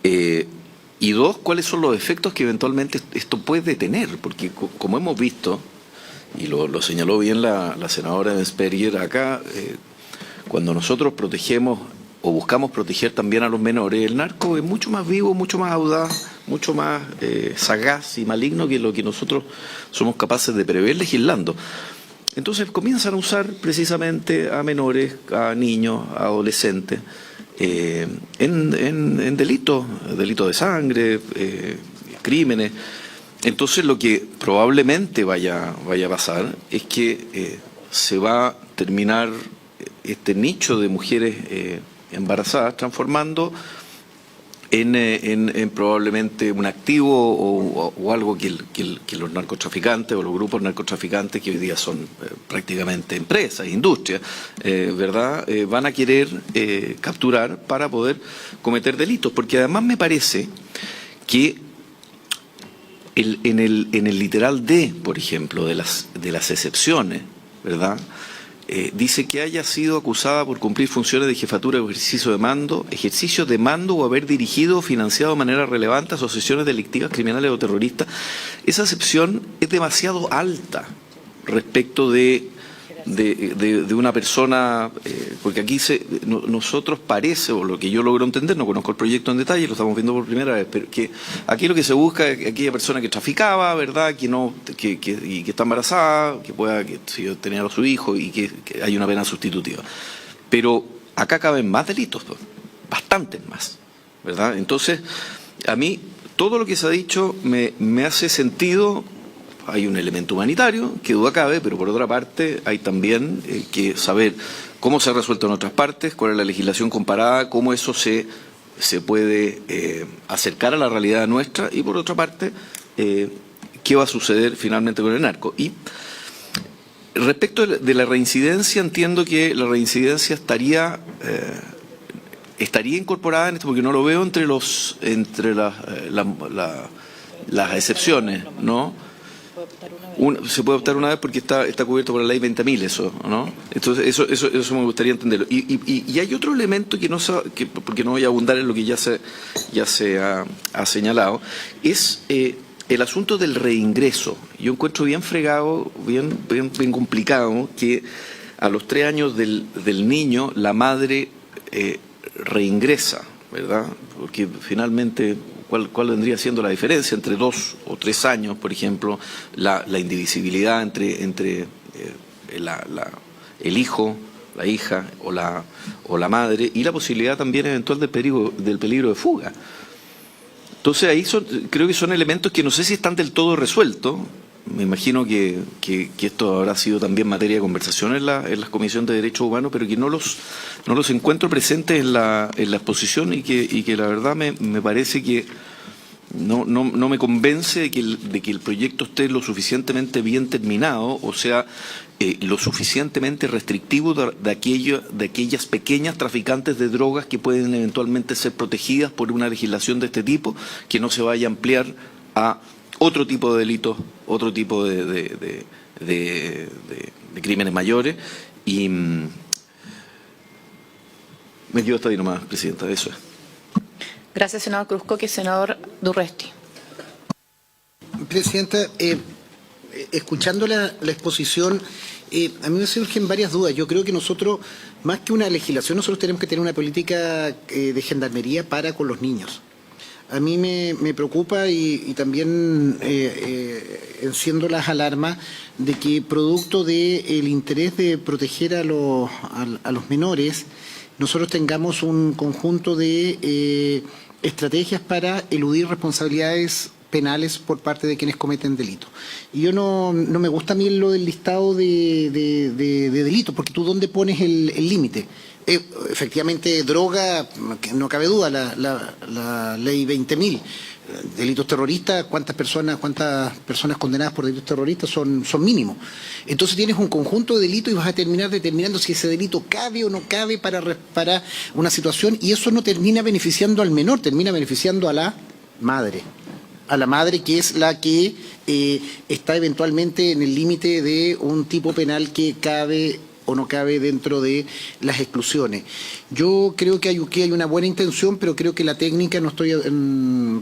Y dos, cuáles son los efectos que eventualmente esto puede tener, porque como hemos visto, y lo señaló bien la senadora Ensperger acá, cuando nosotros protegemos o buscamos proteger también a los menores, el narco es mucho más vivo, mucho más audaz, mucho más sagaz y maligno que lo que nosotros somos capaces de prever legislando. Entonces comienzan a usar precisamente a menores, a niños, a adolescentes, en delitos de sangre, crímenes. Entonces lo que probablemente vaya a pasar es que se va a terminar este nicho de mujeres embarazadas transformando en probablemente un activo o algo que los narcotraficantes o los grupos narcotraficantes, que hoy día son prácticamente empresas, industrias, ¿verdad? Van a querer capturar para poder cometer delitos. Porque además me parece que en el literal D, por ejemplo, de las excepciones, ¿verdad? Dice que haya sido acusada por cumplir funciones de jefatura o ejercicio de mando o haber dirigido o financiado de manera relevante asociaciones delictivas, criminales o terroristas. Esa excepción es demasiado alta respecto de una persona, porque aquí nosotros parece, o lo que yo logro entender, no conozco el proyecto en detalle, lo estamos viendo por primera vez, pero que aquí lo que se busca es aquella persona que traficaba, ¿verdad?, que está embarazada, que pueda tener a su hijo y que hay una pena sustitutiva. Pero acá caben más delitos, bastantes más, ¿verdad? Entonces, a mí todo lo que se ha dicho me hace sentido. Hay un elemento humanitario, que duda cabe, pero por otra parte hay también que saber cómo se ha resuelto en otras partes, cuál es la legislación comparada, cómo eso se puede acercar a la realidad nuestra y por otra parte qué va a suceder finalmente con el narco. Y respecto de la reincidencia, entiendo que la reincidencia estaría incorporada en esto, porque no lo veo entre las excepciones, ¿no? Se puede optar una vez porque está cubierto por la ley 20.000, eso, ¿no? Entonces, eso me gustaría entenderlo. Y hay otro elemento porque no voy a abundar en lo que ya se ha señalado, es el asunto del reingreso. Yo encuentro bien fregado, bien complicado, que a los 3 años del niño la madre reingresa, ¿verdad? Porque finalmente, ¿cuál vendría siendo la diferencia entre 2 o 3 años, por ejemplo, la indivisibilidad entre el hijo, la hija o la madre, y la posibilidad también eventual del peligro de fuga? Entonces ahí creo que son elementos que no sé si están del todo resueltos. Me imagino que esto habrá sido también materia de conversación en las comisiones de derechos humanos, pero que no los encuentro presentes en la exposición y que la verdad me parece que no me convence de que el proyecto esté lo suficientemente bien terminado, o sea, lo suficientemente restrictivo de aquellas pequeñas traficantes de drogas que pueden eventualmente ser protegidas por una legislación de este tipo, que no se vaya a ampliar a otro tipo de delitos, otro tipo de crímenes mayores. Y me quedo hasta ahí nomás, presidenta, eso es. Gracias, senador Cruzcoque. Senador Durresti. Presidenta, escuchando la exposición, a mí me surgen varias dudas. Yo creo que nosotros, más que una legislación, nosotros tenemos que tener una política de gendarmería para con los niños. A mí me preocupa y también enciendo las alarmas de que producto del interés de proteger a los menores, nosotros tengamos un conjunto de estrategias para eludir responsabilidades penales por parte de quienes cometen delitos. Y yo no me gusta a mí lo del listado de delitos, porque tú ¿dónde pones el límite? Efectivamente, droga, no cabe duda, la ley 20.000. Delitos terroristas, ¿cuántas personas condenadas por delitos terroristas son mínimos? Entonces tienes un conjunto de delitos y vas a terminar determinando si ese delito cabe o no cabe para una situación, y eso no termina beneficiando al menor, termina beneficiando a la madre. A la madre, que es la que está eventualmente en el límite de un tipo penal que cabe o no cabe dentro de las exclusiones. Yo creo que hay una buena intención, pero creo que la técnica, no estoy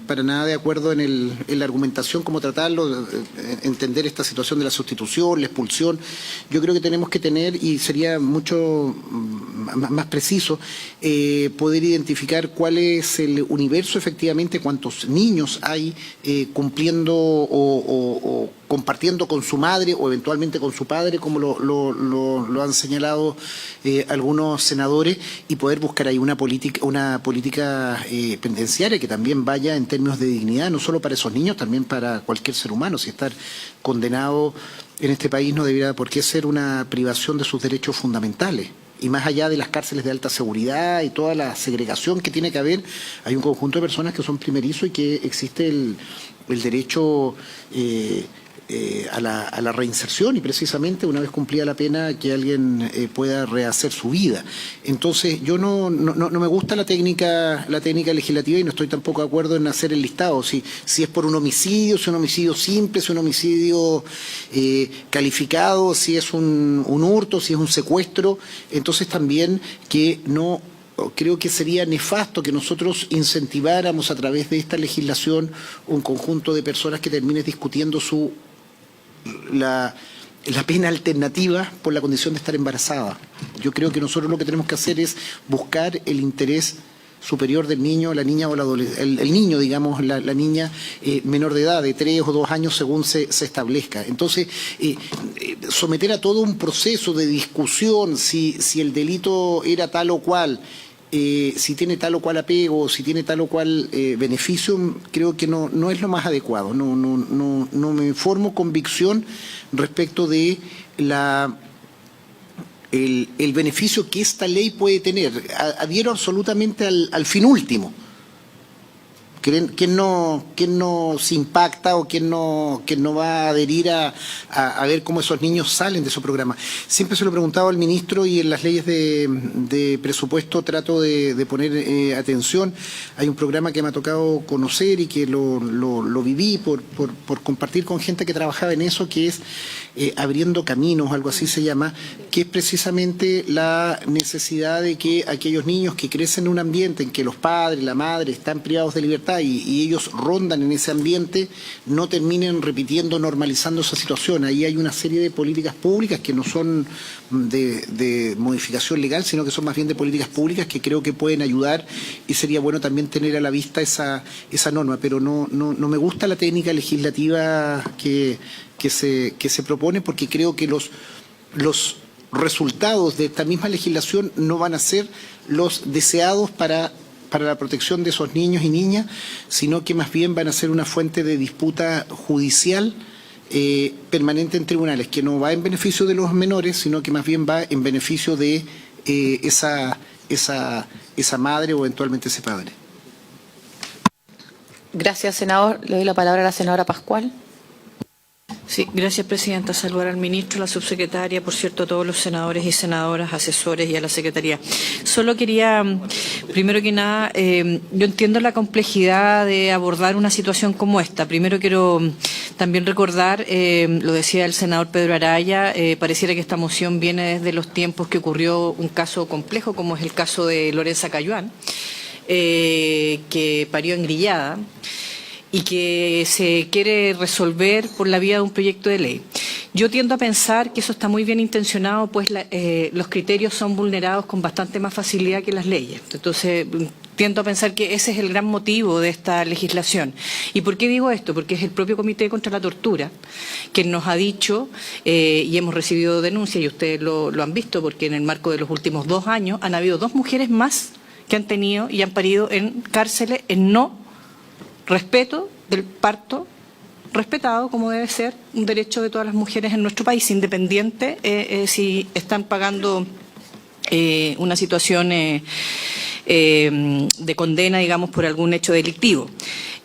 para nada de acuerdo en la argumentación, cómo tratarlo, entender esta situación de la sustitución, la expulsión. Yo creo que tenemos que tener, y sería mucho más preciso, poder identificar cuál es el universo efectivamente, cuántos niños hay cumpliendo o compartiendo con su madre o eventualmente con su padre, como lo han señalado algunos senadores, y poder buscar ahí una política penitenciaria que también vaya en términos de dignidad, no solo para esos niños, también para cualquier ser humano. Si estar condenado en este país no debería por qué ser una privación de sus derechos fundamentales. Y más allá de las cárceles de alta seguridad y toda la segregación que tiene que haber, hay un conjunto de personas que son primerizos y que existe el derecho a la reinserción, y precisamente una vez cumplida la pena que alguien pueda rehacer su vida. Entonces yo no me gusta la técnica legislativa, y no estoy tampoco de acuerdo en hacer el listado, si es por un homicidio, si es un homicidio simple, si es un homicidio calificado, si es un hurto, si es un secuestro. Entonces también que no... Creo que sería nefasto que nosotros incentiváramos a través de esta legislación un conjunto de personas que terminen discutiendo la pena alternativa por la condición de estar embarazada. Yo creo que nosotros lo que tenemos que hacer es buscar el interés superior del niño, la niña o la adolescente, el niño, digamos, la niña menor de edad, de 3 o 2 años según se establezca. Entonces, someter a todo un proceso de discusión si el delito era tal o cual, si tiene tal o cual apego, si tiene tal o cual beneficio, creo que no es lo más adecuado. No me formo convicción respecto de el beneficio que esta ley puede tener. Adhiero absolutamente al fin último. ¿Quién no se impacta o quién no va a adherir a ver cómo esos niños salen de su programa? Siempre se lo he preguntado al ministro, y en las leyes de presupuesto trato de poner atención. Hay un programa que me ha tocado conocer y que lo viví por compartir con gente que trabajaba en eso, que es Abriendo Caminos, algo así se llama, que es precisamente la necesidad de que aquellos niños que crecen en un ambiente en que los padres, la madre están privados de libertad y ellos rondan en ese ambiente, no terminen repitiendo, normalizando esa situación. Ahí hay una serie de políticas públicas que no son de modificación legal, sino que son más bien de políticas públicas que creo que pueden ayudar, y sería bueno también tener a la vista esa norma. Pero no me gusta la técnica legislativa que se propone, porque creo que los resultados de esta misma legislación no van a ser los deseados para la protección de esos niños y niñas, sino que más bien van a ser una fuente de disputa judicial permanente en tribunales, que no va en beneficio de los menores, sino que más bien va en beneficio de esa madre o eventualmente ese padre. Gracias, senador. Le doy la palabra a la senadora Pascual. Sí, gracias, presidenta. Saludar al ministro, a la subsecretaria, por cierto, a todos los senadores y senadoras, asesores y a la secretaría. Solo quería, primero que nada, yo entiendo la complejidad de abordar una situación como esta. Primero quiero también recordar, lo decía el senador Pedro Araya, pareciera que esta moción viene desde los tiempos que ocurrió un caso complejo, como es el caso de Lorenza Cayuán, que parió engrillada, y que se quiere resolver por la vía de un proyecto de ley. Yo tiendo a pensar que eso está muy bien intencionado, pues los criterios son vulnerados con bastante más facilidad que las leyes. Entonces, tiendo a pensar que ese es el gran motivo de esta legislación. ¿Y por qué digo esto? Porque es el propio Comité contra la Tortura que nos ha dicho, y hemos recibido denuncias, y ustedes lo han visto, porque en el marco de los últimos 2 años han habido 2 mujeres más que han tenido y han parido en cárceles en no respeto del parto respetado como debe ser un derecho de todas las mujeres en nuestro país, independiente si están pagando una situación de condena, digamos, por algún hecho delictivo.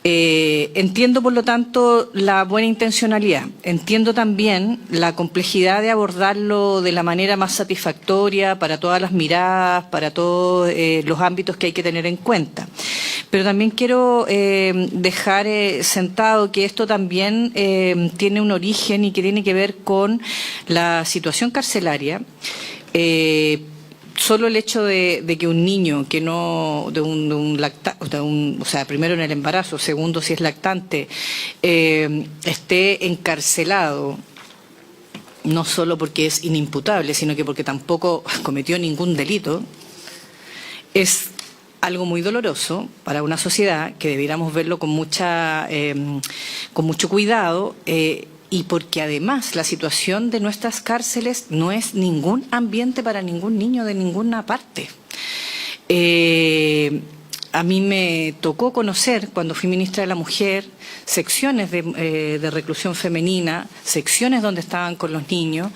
Entiendo, por lo tanto, la buena intencionalidad. Entiendo también la complejidad de abordarlo de la manera más satisfactoria para todas las miradas, para todos los ámbitos que hay que tener en cuenta. Pero también quiero dejar sentado que esto también tiene un origen y que tiene que ver con la situación carcelaria. Solo el hecho de que un niño que no, o sea, primero en el embarazo, segundo si es lactante, esté encarcelado, no solo porque es inimputable, sino que porque tampoco cometió ningún delito, es algo muy doloroso para una sociedad que debiéramos verlo con mucho cuidado. Y porque además la situación de nuestras cárceles no es ningún ambiente para ningún niño de ninguna parte. A mí me tocó conocer, cuando fui ministra de la Mujer, secciones de reclusión femenina, secciones donde estaban con los niños,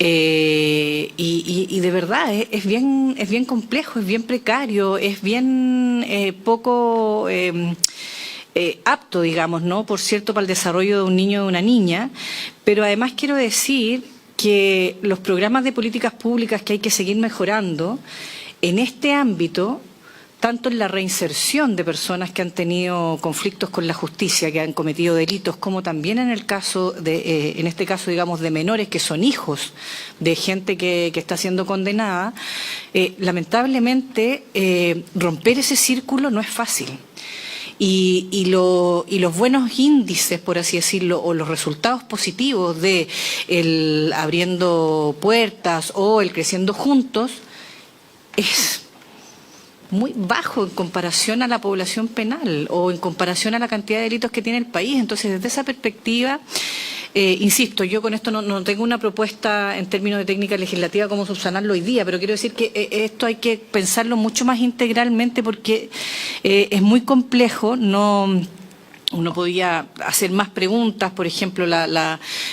y de verdad es bien complejo, es bien precario, es bien poco apto, digamos, ¿no? Por cierto, para el desarrollo de un niño o de una niña, pero además quiero decir que los programas de políticas públicas que hay que seguir mejorando en este ámbito, tanto en la reinserción de personas que han tenido conflictos con la justicia, que han cometido delitos, como también en el caso en este caso, digamos, de menores que son hijos de gente que está siendo condenada, lamentablemente romper ese círculo no es fácil. Y los buenos índices, por así decirlo, o los resultados positivos de el abriendo puertas o el creciendo juntos, es muy bajo en comparación a la población penal o en comparación a la cantidad de delitos que tiene el país. Entonces, desde esa perspectiva, insisto, yo con esto no tengo una propuesta en términos de técnica legislativa como subsanarlo hoy día, pero quiero decir que esto hay que pensarlo mucho más integralmente porque es muy complejo. Uno podía hacer más preguntas, por ejemplo,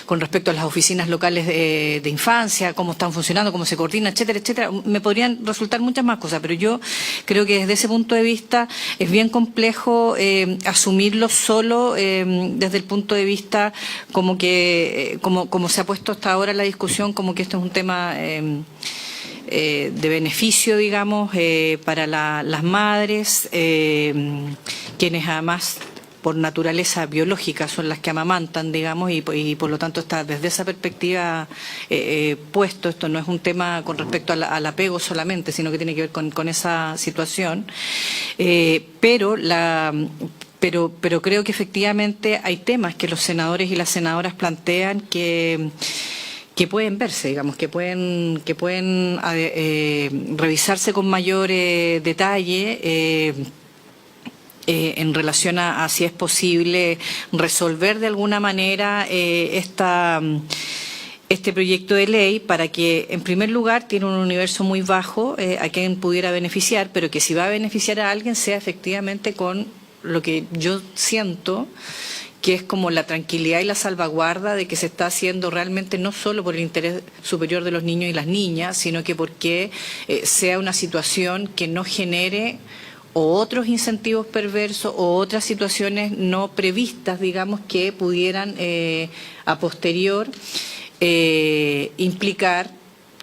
con respecto a las oficinas locales de infancia, cómo están funcionando, cómo se coordinan, etcétera, etcétera. Me podrían resultar muchas más cosas, pero yo creo que desde ese punto de vista es bien complejo asumirlo solo desde el punto de vista como se ha puesto hasta ahora en la discusión, como que esto es un tema de beneficio, digamos, para las madres, quienes además por naturaleza biológica son las que amamantan, digamos, y por lo tanto está desde esa perspectiva puesto. Esto no es un tema con respecto al apego solamente, sino que tiene que ver con esa situación. Pero creo que efectivamente hay temas que los senadores y las senadoras plantean que pueden verse, digamos, que pueden revisarse con mayor detalle. En relación a si es posible resolver de alguna manera este proyecto de ley para que, en primer lugar, tiene un universo muy bajo a quien pudiera beneficiar, pero que si va a beneficiar a alguien sea efectivamente con lo que yo siento que es como la tranquilidad y la salvaguarda de que se está haciendo realmente no solo por el interés superior de los niños y las niñas, sino que porque sea una situación que no genere o otros incentivos perversos o otras situaciones no previstas, digamos, que pudieran a posterior implicar,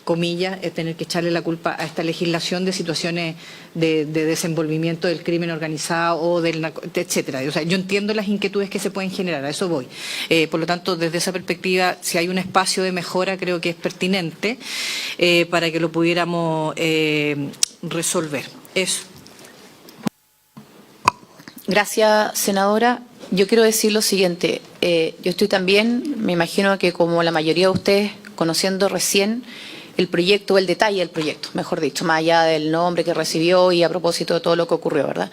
comillas, tener que echarle la culpa a esta legislación de situaciones de desenvolvimiento del crimen organizado o del etcétera. O sea, yo entiendo las inquietudes que se pueden generar, a eso voy. Por lo tanto, desde esa perspectiva, si hay un espacio de mejora, creo que es pertinente para que lo pudiéramos resolver. Eso. Gracias, senadora. Yo quiero decir lo siguiente. Yo estoy también, me imagino que como la mayoría de ustedes, conociendo recién el proyecto, el detalle del proyecto, mejor dicho, más allá del nombre que recibió y a propósito de todo lo que ocurrió, ¿verdad?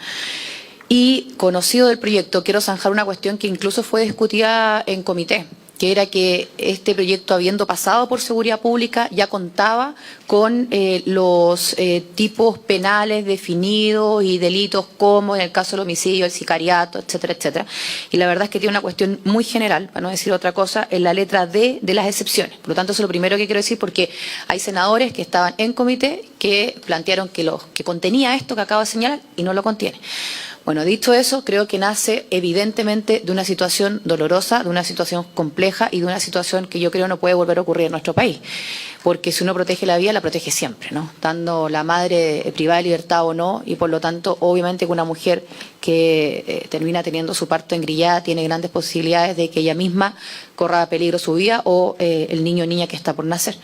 Y conocido del proyecto, quiero zanjar una cuestión que incluso fue discutida en comité, que era que este proyecto, habiendo pasado por seguridad pública, ya contaba con los tipos penales definidos y delitos como en el caso del homicidio, el sicariato, etcétera, etcétera. Y la verdad es que tiene una cuestión muy general, para no decir otra cosa, en la letra D de las excepciones. Por lo tanto, eso es lo primero que quiero decir, porque hay senadores que estaban en comité que plantearon que contenía esto que acabo de señalar y no lo contiene. Bueno, dicho eso, creo que nace evidentemente de una situación dolorosa, de una situación compleja y de una situación que yo creo no puede volver a ocurrir en nuestro país. Porque si uno protege la vida, la protege siempre, ¿no? Estando la madre privada de libertad o no, y por lo tanto, obviamente que una mujer que termina teniendo su parto engrillada tiene grandes posibilidades de que ella misma corra peligro su vida o el niño o niña que está por nacer.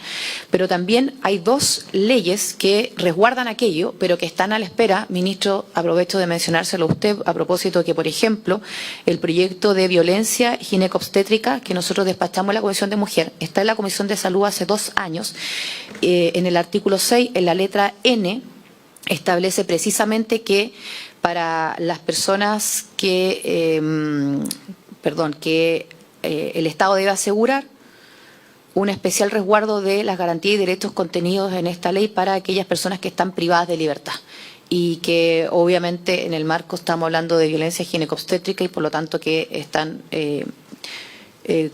Pero también hay dos leyes que resguardan aquello, pero que están a la espera. Ministro, aprovecho de mencionárselo a usted a propósito que, por ejemplo, el proyecto de violencia ginecobstétrica que nosotros despachamos en la Comisión de Mujer está en la Comisión de Salud hace 2 años. En el artículo 6, en la letra N, establece precisamente que para las personas que, el Estado debe asegurar un especial resguardo de las garantías y derechos contenidos en esta ley para aquellas personas que están privadas de libertad. Y que obviamente en el marco estamos hablando de violencia ginecobstétrica y por lo tanto que están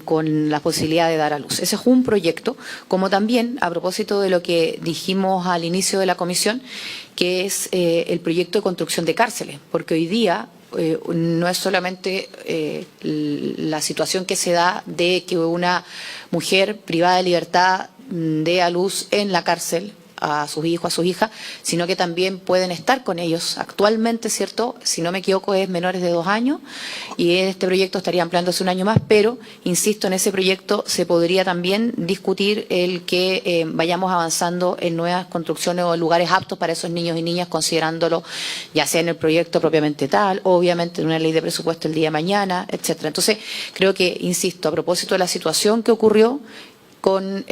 con la posibilidad de dar a luz. Ese es un proyecto, como también, a propósito de lo que dijimos al inicio de la comisión, que es el proyecto de construcción de cárceles, porque hoy día no es solamente la situación que se da de que una mujer privada de libertad dé a luz en la cárcel a sus hijos, a sus hijas, sino que también pueden estar con ellos. Actualmente, ¿cierto? Si no me equivoco, es menores de 2 años y en este proyecto estaría ampliándose 1 año más, pero, insisto, en ese proyecto se podría también discutir el que vayamos avanzando en nuevas construcciones o en lugares aptos para esos niños y niñas, considerándolo ya sea en el proyecto propiamente tal, obviamente en una ley de presupuesto el día de mañana, etcétera. Entonces, creo que, insisto, a propósito de la situación que ocurrió con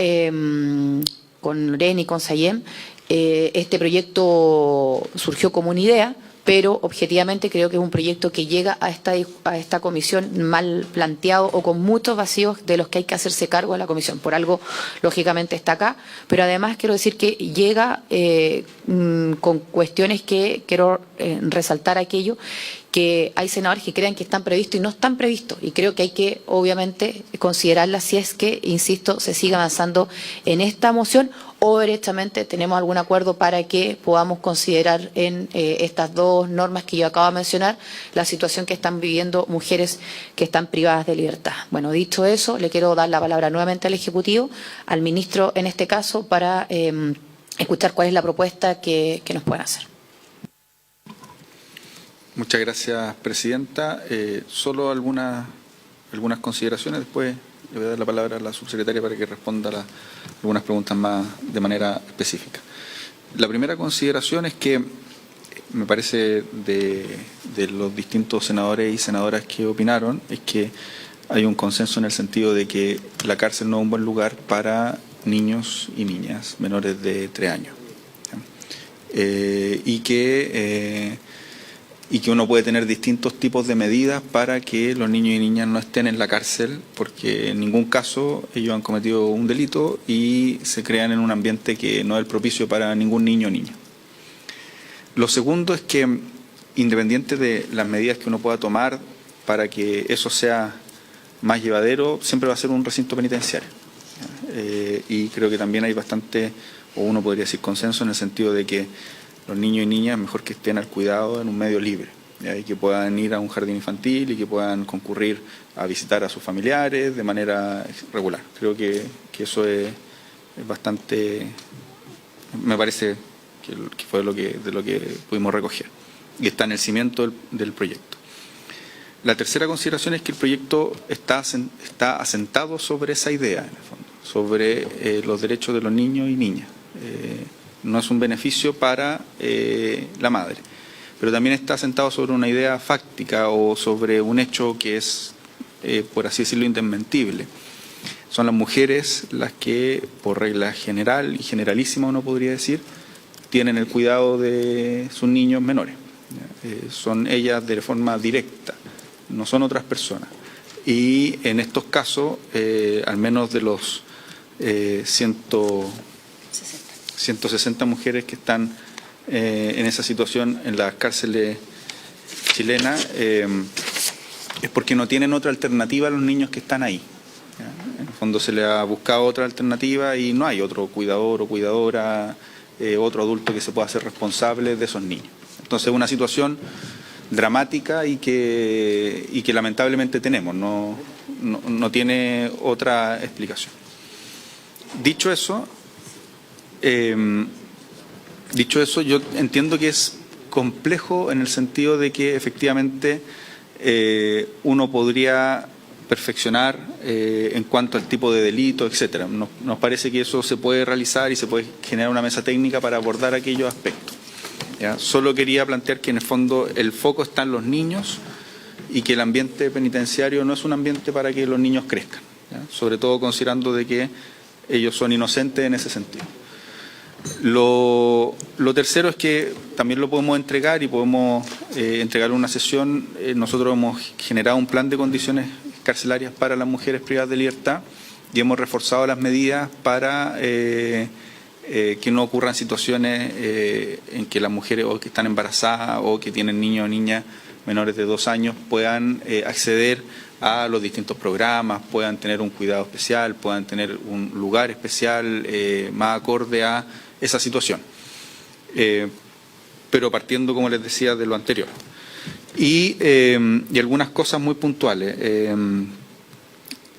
Lorena y con Sayem, este proyecto surgió como una idea, pero objetivamente creo que es un proyecto que llega a esta comisión mal planteado o con muchos vacíos de los que hay que hacerse cargo a la comisión. Por algo, lógicamente, está acá, pero además quiero decir que llega con cuestiones que quiero resaltar aquello que hay senadores que crean que están previstos y no están previstos. Y creo que hay que, obviamente, considerarlas si es que, insisto, se sigue avanzando en esta moción o directamente tenemos algún acuerdo para que podamos considerar en estas 2 normas que yo acabo de mencionar la situación que están viviendo mujeres que están privadas de libertad. Bueno, dicho eso, le quiero dar la palabra nuevamente al Ejecutivo, al Ministro en este caso, para escuchar cuál es la propuesta que nos pueden hacer. Muchas gracias, Presidenta. Solo algunas consideraciones. Después le voy a dar la palabra a la subsecretaria para que responda algunas preguntas más de manera específica. La primera consideración es que me parece de los distintos senadores y senadoras que opinaron, es que hay un consenso en el sentido de que la cárcel no es un buen lugar para niños y niñas menores de 3 años. Y que uno puede tener distintos tipos de medidas para que los niños y niñas no estén en la cárcel, porque en ningún caso ellos han cometido un delito y se crean en un ambiente que no es el propicio para ningún niño o niña. Lo segundo es que, independiente de las medidas que uno pueda tomar para que eso sea más llevadero, siempre va a ser un recinto penitenciario. Y creo que también hay bastante, o uno podría decir consenso, en el sentido de que los niños y niñas mejor que estén al cuidado en un medio libre, y que puedan ir a un jardín infantil y que puedan concurrir a visitar a sus familiares de manera regular. Creo que eso es bastante, me parece que fue de lo que pudimos recoger y está en el cimiento del proyecto. La tercera consideración es que el proyecto está asentado sobre esa idea, en el fondo, sobre los derechos de los niños y niñas. No es un beneficio para la madre, pero también está asentado sobre una idea fáctica o sobre un hecho que es, por así decirlo, indesmentible, Son las mujeres las que, por regla general y generalísima uno podría decir, tienen el cuidado de sus niños menores. Son ellas de forma directa, no son otras personas. Y en estos casos, al menos de los 160 mujeres que están en esa situación en las cárceles chilenas, es porque no tienen otra alternativa a los niños que están ahí. En el fondo se le ha buscado otra alternativa y no hay otro cuidador o cuidadora, otro adulto que se pueda hacer responsable de esos niños. Entonces es una situación dramática y que lamentablemente tenemos, no tiene otra explicación. Dicho eso, yo entiendo que es complejo en el sentido de que efectivamente uno podría perfeccionar en cuanto al tipo de delito, etcétera. Nos parece que eso se puede realizar y se puede generar una mesa técnica para abordar aquellos aspectos. ¿Ya? Solo quería plantear que en el fondo el foco está en los niños y que el ambiente penitenciario no es un ambiente para que los niños crezcan, ¿ya? Sobre todo considerando de que ellos son inocentes en ese sentido. Lo tercero es que también lo podemos entregar y podemos entregar una sesión. Nosotros hemos generado un plan de condiciones carcelarias para las mujeres privadas de libertad y hemos reforzado las medidas para que no ocurran situaciones en que las mujeres o que están embarazadas o que tienen niños o niñas menores de 2 años puedan acceder a los distintos programas, puedan tener un cuidado especial, puedan tener un lugar especial más acorde a esa situación. Pero partiendo, como les decía, de lo anterior. Y algunas cosas muy puntuales.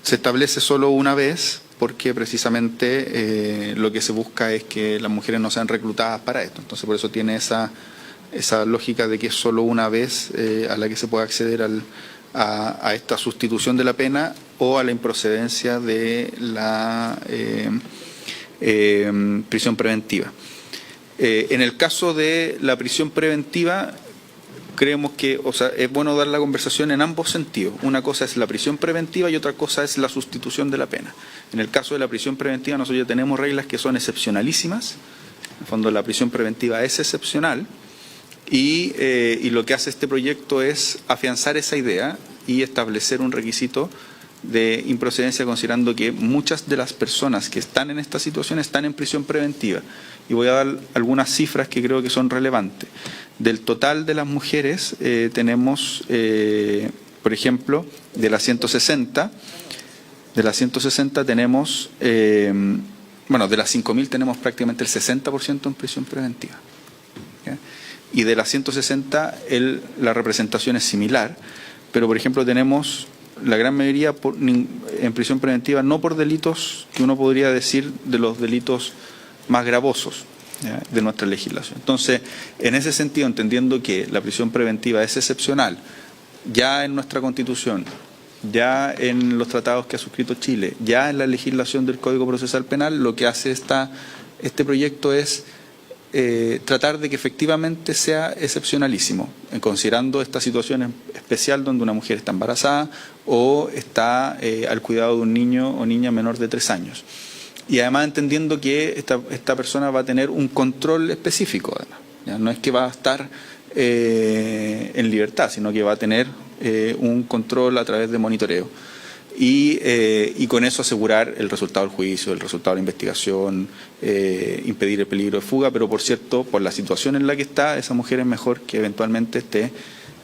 Se establece solo una vez porque precisamente lo que se busca es que las mujeres no sean reclutadas para esto. Entonces por eso tiene esa lógica de que es solo una vez a la que se puede acceder a esta sustitución de la pena o a la improcedencia de la prisión preventiva. En el caso de la prisión preventiva, creemos que es bueno dar la conversación en ambos sentidos. Una cosa es la prisión preventiva y otra cosa es la sustitución de la pena. En el caso de la prisión preventiva nosotros ya tenemos reglas que son excepcionalísimas. En el fondo la prisión preventiva es excepcional y lo que hace este proyecto es afianzar esa idea y establecer un requisito de improcedencia considerando que muchas de las personas que están en esta situación están en prisión preventiva. Y voy a dar algunas cifras que creo que son relevantes. Del total de las mujeres tenemos, por ejemplo, de las 160 tenemos, de las 5.000 tenemos prácticamente el 60% en prisión preventiva. ¿Ya? Y de las 160 la representación es similar, pero por ejemplo tenemos la gran mayoría en prisión preventiva no por delitos que uno podría decir de los delitos más gravosos, ¿ya?, de nuestra legislación. Entonces, en ese sentido, entendiendo que la prisión preventiva es excepcional, ya en nuestra Constitución, ya en los tratados que ha suscrito Chile, ya en la legislación del Código Procesal Penal, lo que hace este proyecto es tratar de que efectivamente sea excepcionalísimo, considerando esta situación especial donde una mujer está embarazada o está al cuidado de un niño o niña menor de 3 años. Y además entendiendo que esta persona va a tener un control específico, además, ¿ya? No es que va a estar en libertad, sino que va a tener un control a través de monitoreo. Y con eso asegurar el resultado del juicio, el resultado de la investigación, impedir el peligro de fuga, pero por cierto, por la situación en la que está, esa mujer es mejor que eventualmente esté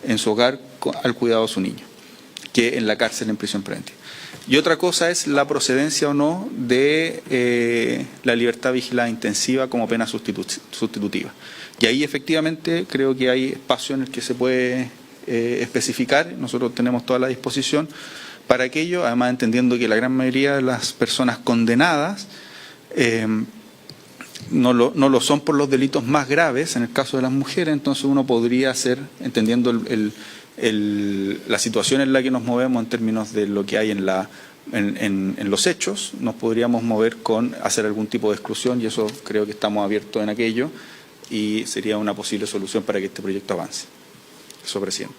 en su hogar al cuidado de su niño, que en la cárcel en prisión preventiva. Y otra cosa es la procedencia o no de la libertad vigilada intensiva como pena sustitutiva. Y ahí efectivamente creo que hay espacio en el que se puede especificar, nosotros tenemos toda la disposición para aquello, además entendiendo que la gran mayoría de las personas condenadas no lo son por los delitos más graves, en el caso de las mujeres, entonces uno podría hacer, entendiendo la situación en la que nos movemos en términos de lo que hay en los hechos, nos podríamos mover con hacer algún tipo de exclusión y eso creo que estamos abiertos en aquello y sería una posible solución para que este proyecto avance. Eso, presidente.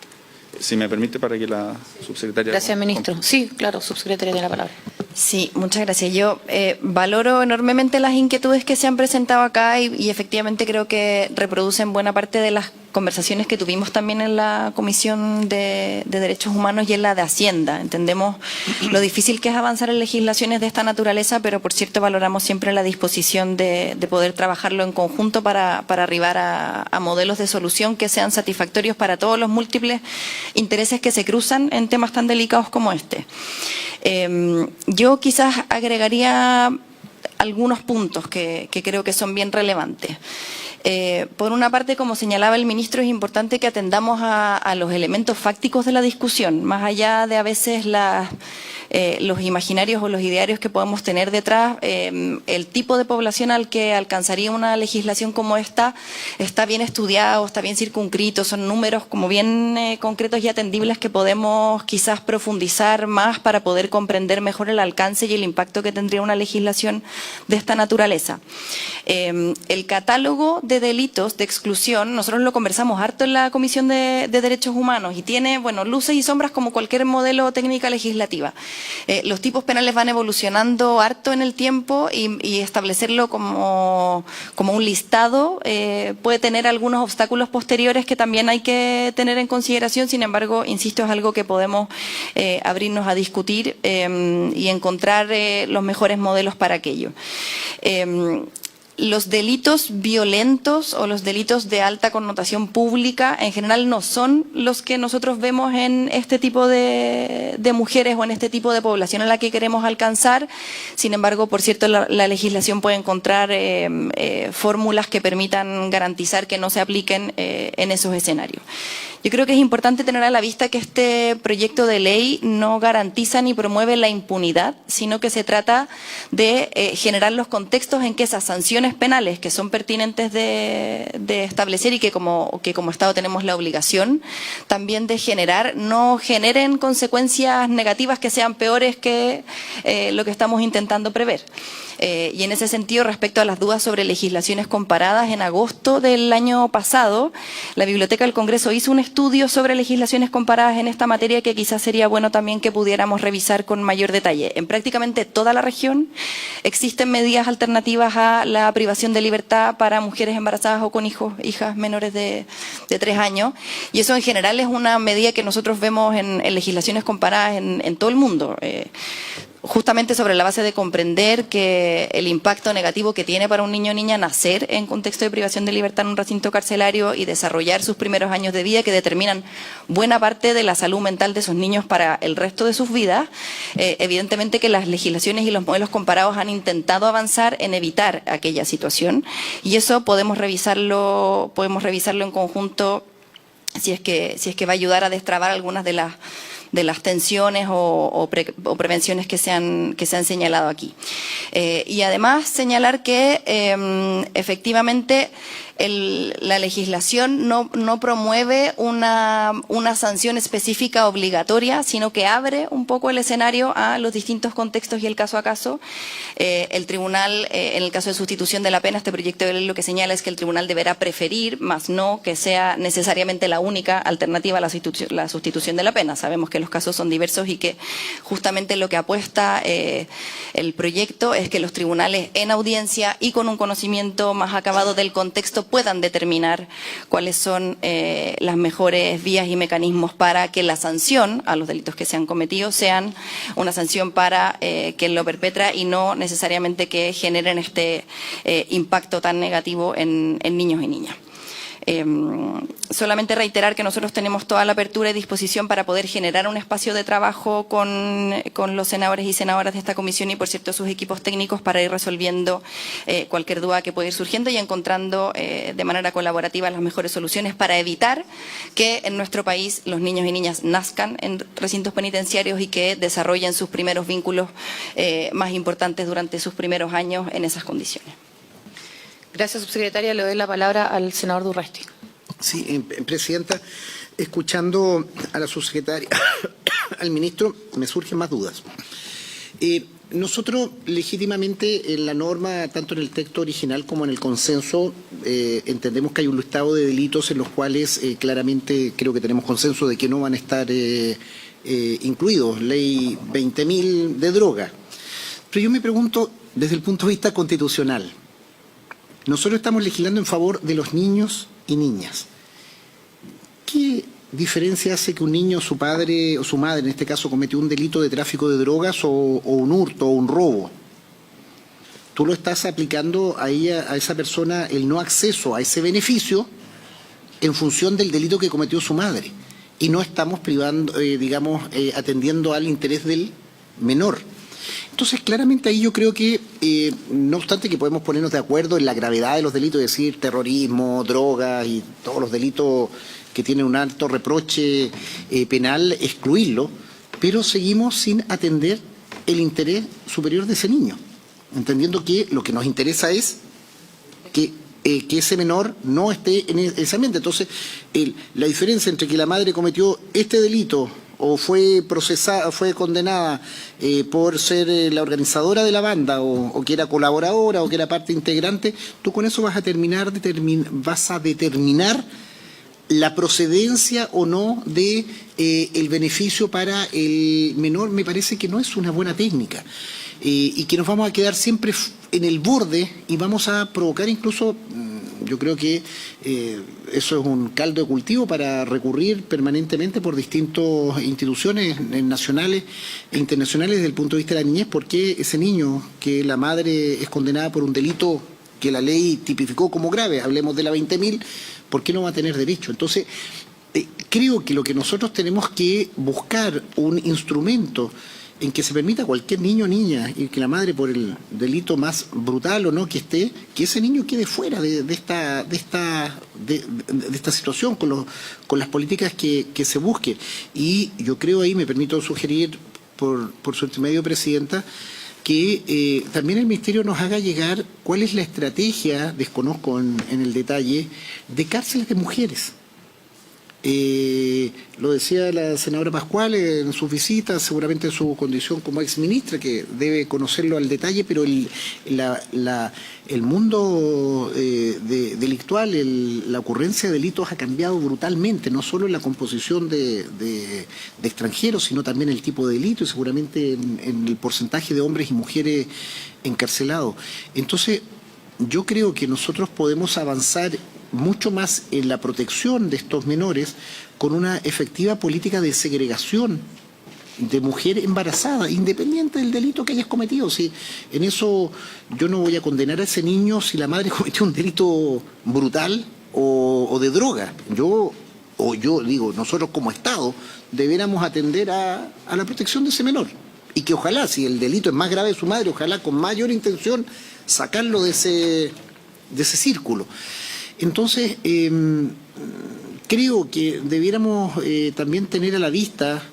Si me permite, para que la subsecretaria... Gracias, ministro. Sí, claro, subsecretaria tiene la palabra. Sí, muchas gracias. Yo valoro enormemente las inquietudes que se han presentado acá y efectivamente creo que reproducen buena parte de las conversaciones que tuvimos también en la Comisión de Derechos Humanos y en la de Hacienda. Entendemos lo difícil que es avanzar en legislaciones de esta naturaleza, pero por cierto valoramos siempre la disposición de poder trabajarlo en conjunto para arribar a modelos de solución que sean satisfactorios para todos los múltiples intereses que se cruzan en temas tan delicados como este. Yo quizás agregaría algunos puntos que creo que son bien relevantes. Por una parte, como señalaba el ministro, es importante que atendamos a los elementos fácticos de la discusión, más allá de a veces los imaginarios o los idearios que podemos tener detrás. El tipo de población al que alcanzaría una legislación como esta está bien estudiado, está bien circunscrito, son números como bien concretos y atendibles que podemos quizás profundizar más para poder comprender mejor el alcance y el impacto que tendría una legislación de esta naturaleza. El catálogo de delitos de exclusión, nosotros lo conversamos harto en la Comisión de Derechos Humanos y tiene, bueno, luces y sombras como cualquier modelo técnica legislativa. Los tipos penales van evolucionando harto en el tiempo y establecerlo como un listado puede tener algunos obstáculos posteriores que también hay que tener en consideración. Sin embargo, insisto, es algo que podemos abrirnos a discutir y encontrar los mejores modelos para aquello. Los delitos violentos o los delitos de alta connotación pública en general no son los que nosotros vemos en este tipo de mujeres o en este tipo de población a la que queremos alcanzar. Sin embargo, por cierto, la legislación puede encontrar fórmulas que permitan garantizar que no se apliquen en esos escenarios. Yo creo que es importante tener a la vista que este proyecto de ley no garantiza ni promueve la impunidad, sino que se trata de generar los contextos en que esas sanciones penales que son pertinentes de establecer y que como Estado tenemos la obligación también de generar, no generen consecuencias negativas que sean peores que lo que estamos intentando prever. Y en ese sentido, respecto a las dudas sobre legislaciones comparadas, en agosto del año pasado, la Biblioteca del Congreso hizo un estudio sobre legislaciones comparadas en esta materia que quizás sería bueno también que pudiéramos revisar con mayor detalle. En prácticamente toda la región existen medidas alternativas a la privación de libertad para mujeres embarazadas o con hijas menores de 3 años. Y eso en general es una medida que nosotros vemos en legislaciones comparadas en todo el mundo. Justamente sobre la base de comprender que el impacto negativo que tiene para un niño o niña nacer en contexto de privación de libertad en un recinto carcelario y desarrollar sus primeros años de vida que determinan buena parte de la salud mental de esos niños para el resto de sus vidas. Evidentemente que las legislaciones y los modelos comparados han intentado avanzar en evitar aquella situación y eso podemos revisarlo en conjunto si es que va a ayudar a destrabar algunas de las tensiones o prevenciones que se han señalado aquí. Y además señalar que efectivamente la legislación no promueve una sanción específica obligatoria, sino que abre un poco el escenario a los distintos contextos y el caso a caso. El tribunal, en el caso de sustitución de la pena, este proyecto de ley lo que señala es que el tribunal deberá preferir, más no que sea necesariamente la única alternativa a la sustitución de la pena. Sabemos que los casos son diversos y que justamente lo que apuesta el proyecto es que los tribunales en audiencia y con un conocimiento más acabado del contexto puedan determinar cuáles son las mejores vías y mecanismos para que la sanción a los delitos que se han cometido sean una sanción para quien lo perpetra y no necesariamente que generen este impacto tan negativo en niños y niñas. Solamente reiterar que nosotros tenemos toda la apertura y disposición para poder generar un espacio de trabajo con los senadores y senadoras de esta comisión y, por cierto, sus equipos técnicos para ir resolviendo cualquier duda que pueda ir surgiendo y encontrando de manera colaborativa las mejores soluciones para evitar que en nuestro país los niños y niñas nazcan en recintos penitenciarios y que desarrollen sus primeros vínculos más importantes durante sus primeros años en esas condiciones. Gracias, subsecretaria. Le doy la palabra al senador Durresti. Sí, Presidenta, escuchando a la subsecretaria, al ministro, me surgen más dudas. nosotros legítimamente en la norma, tanto en el texto original como en el consenso, entendemos que hay un listado de delitos en los cuales claramente creo que tenemos consenso de que no van a estar incluidos. Ley 20.000 de droga. Pero yo me pregunto, desde el punto de vista constitucional, nosotros estamos legislando en favor de los niños y niñas. ¿Qué diferencia hace que un niño, su padre o su madre, en este caso, cometió un delito de tráfico de drogas o un hurto o un robo? Tú lo estás aplicando a ella, a esa persona, el no acceso a ese beneficio en función del delito que cometió su madre. Y no estamos privando, atendiendo al interés del menor. Entonces, claramente ahí yo creo que, no obstante que podemos ponernos de acuerdo en la gravedad de los delitos, es decir, terrorismo, drogas y todos los delitos que tienen un alto reproche penal, excluirlo, pero seguimos sin atender el interés superior de ese niño, entendiendo que lo que nos interesa es que ese menor no esté en ese ambiente. Entonces, la diferencia entre que la madre cometió este delito o fue procesada, fue condenada por ser la organizadora de la banda o que era colaboradora o que era parte integrante, tú con eso vas a determinar la procedencia o no de el beneficio para el menor. Me parece que no es una buena técnica y que nos vamos a quedar siempre en el borde y vamos a provocar incluso, yo creo que eso es un caldo de cultivo para recurrir permanentemente por distintas instituciones nacionales e internacionales desde el punto de vista de la niñez, porque ese niño que la madre es condenada por un delito que la ley tipificó como grave, hablemos de la 20.000, ¿por qué no va a tener derecho? Entonces, creo que lo que nosotros tenemos que buscar un instrumento en que se permita a cualquier niño o niña y que la madre, por el delito más brutal o no que esté, que ese niño quede fuera de esta situación con las políticas que se busquen. Y yo creo ahí, me permito sugerir por su intermedio, Presidenta, que también el Ministerio nos haga llegar cuál es la estrategia, desconozco en el detalle, de cárceles de mujeres. Lo decía la senadora Pascual en sus visitas, seguramente en su condición como exministra, que debe conocerlo al detalle, pero el mundo delictual, la ocurrencia de delitos ha cambiado brutalmente, no solo en la composición de extranjeros, sino también el tipo de delito y seguramente en el porcentaje de hombres y mujeres encarcelados. Entonces, yo creo que nosotros podemos avanzar mucho más en la protección de estos menores con una efectiva política de segregación de mujer embarazada, independiente del delito que hayas cometido. Si en eso yo no voy a condenar a ese niño si la madre cometió un delito brutal o de droga. Yo digo, nosotros como Estado deberíamos atender a la protección de ese menor. Y que ojalá, si el delito es más grave de su madre, ojalá con mayor intención sacarlo de ese círculo. Entonces, creo que debiéramos también tener a la vista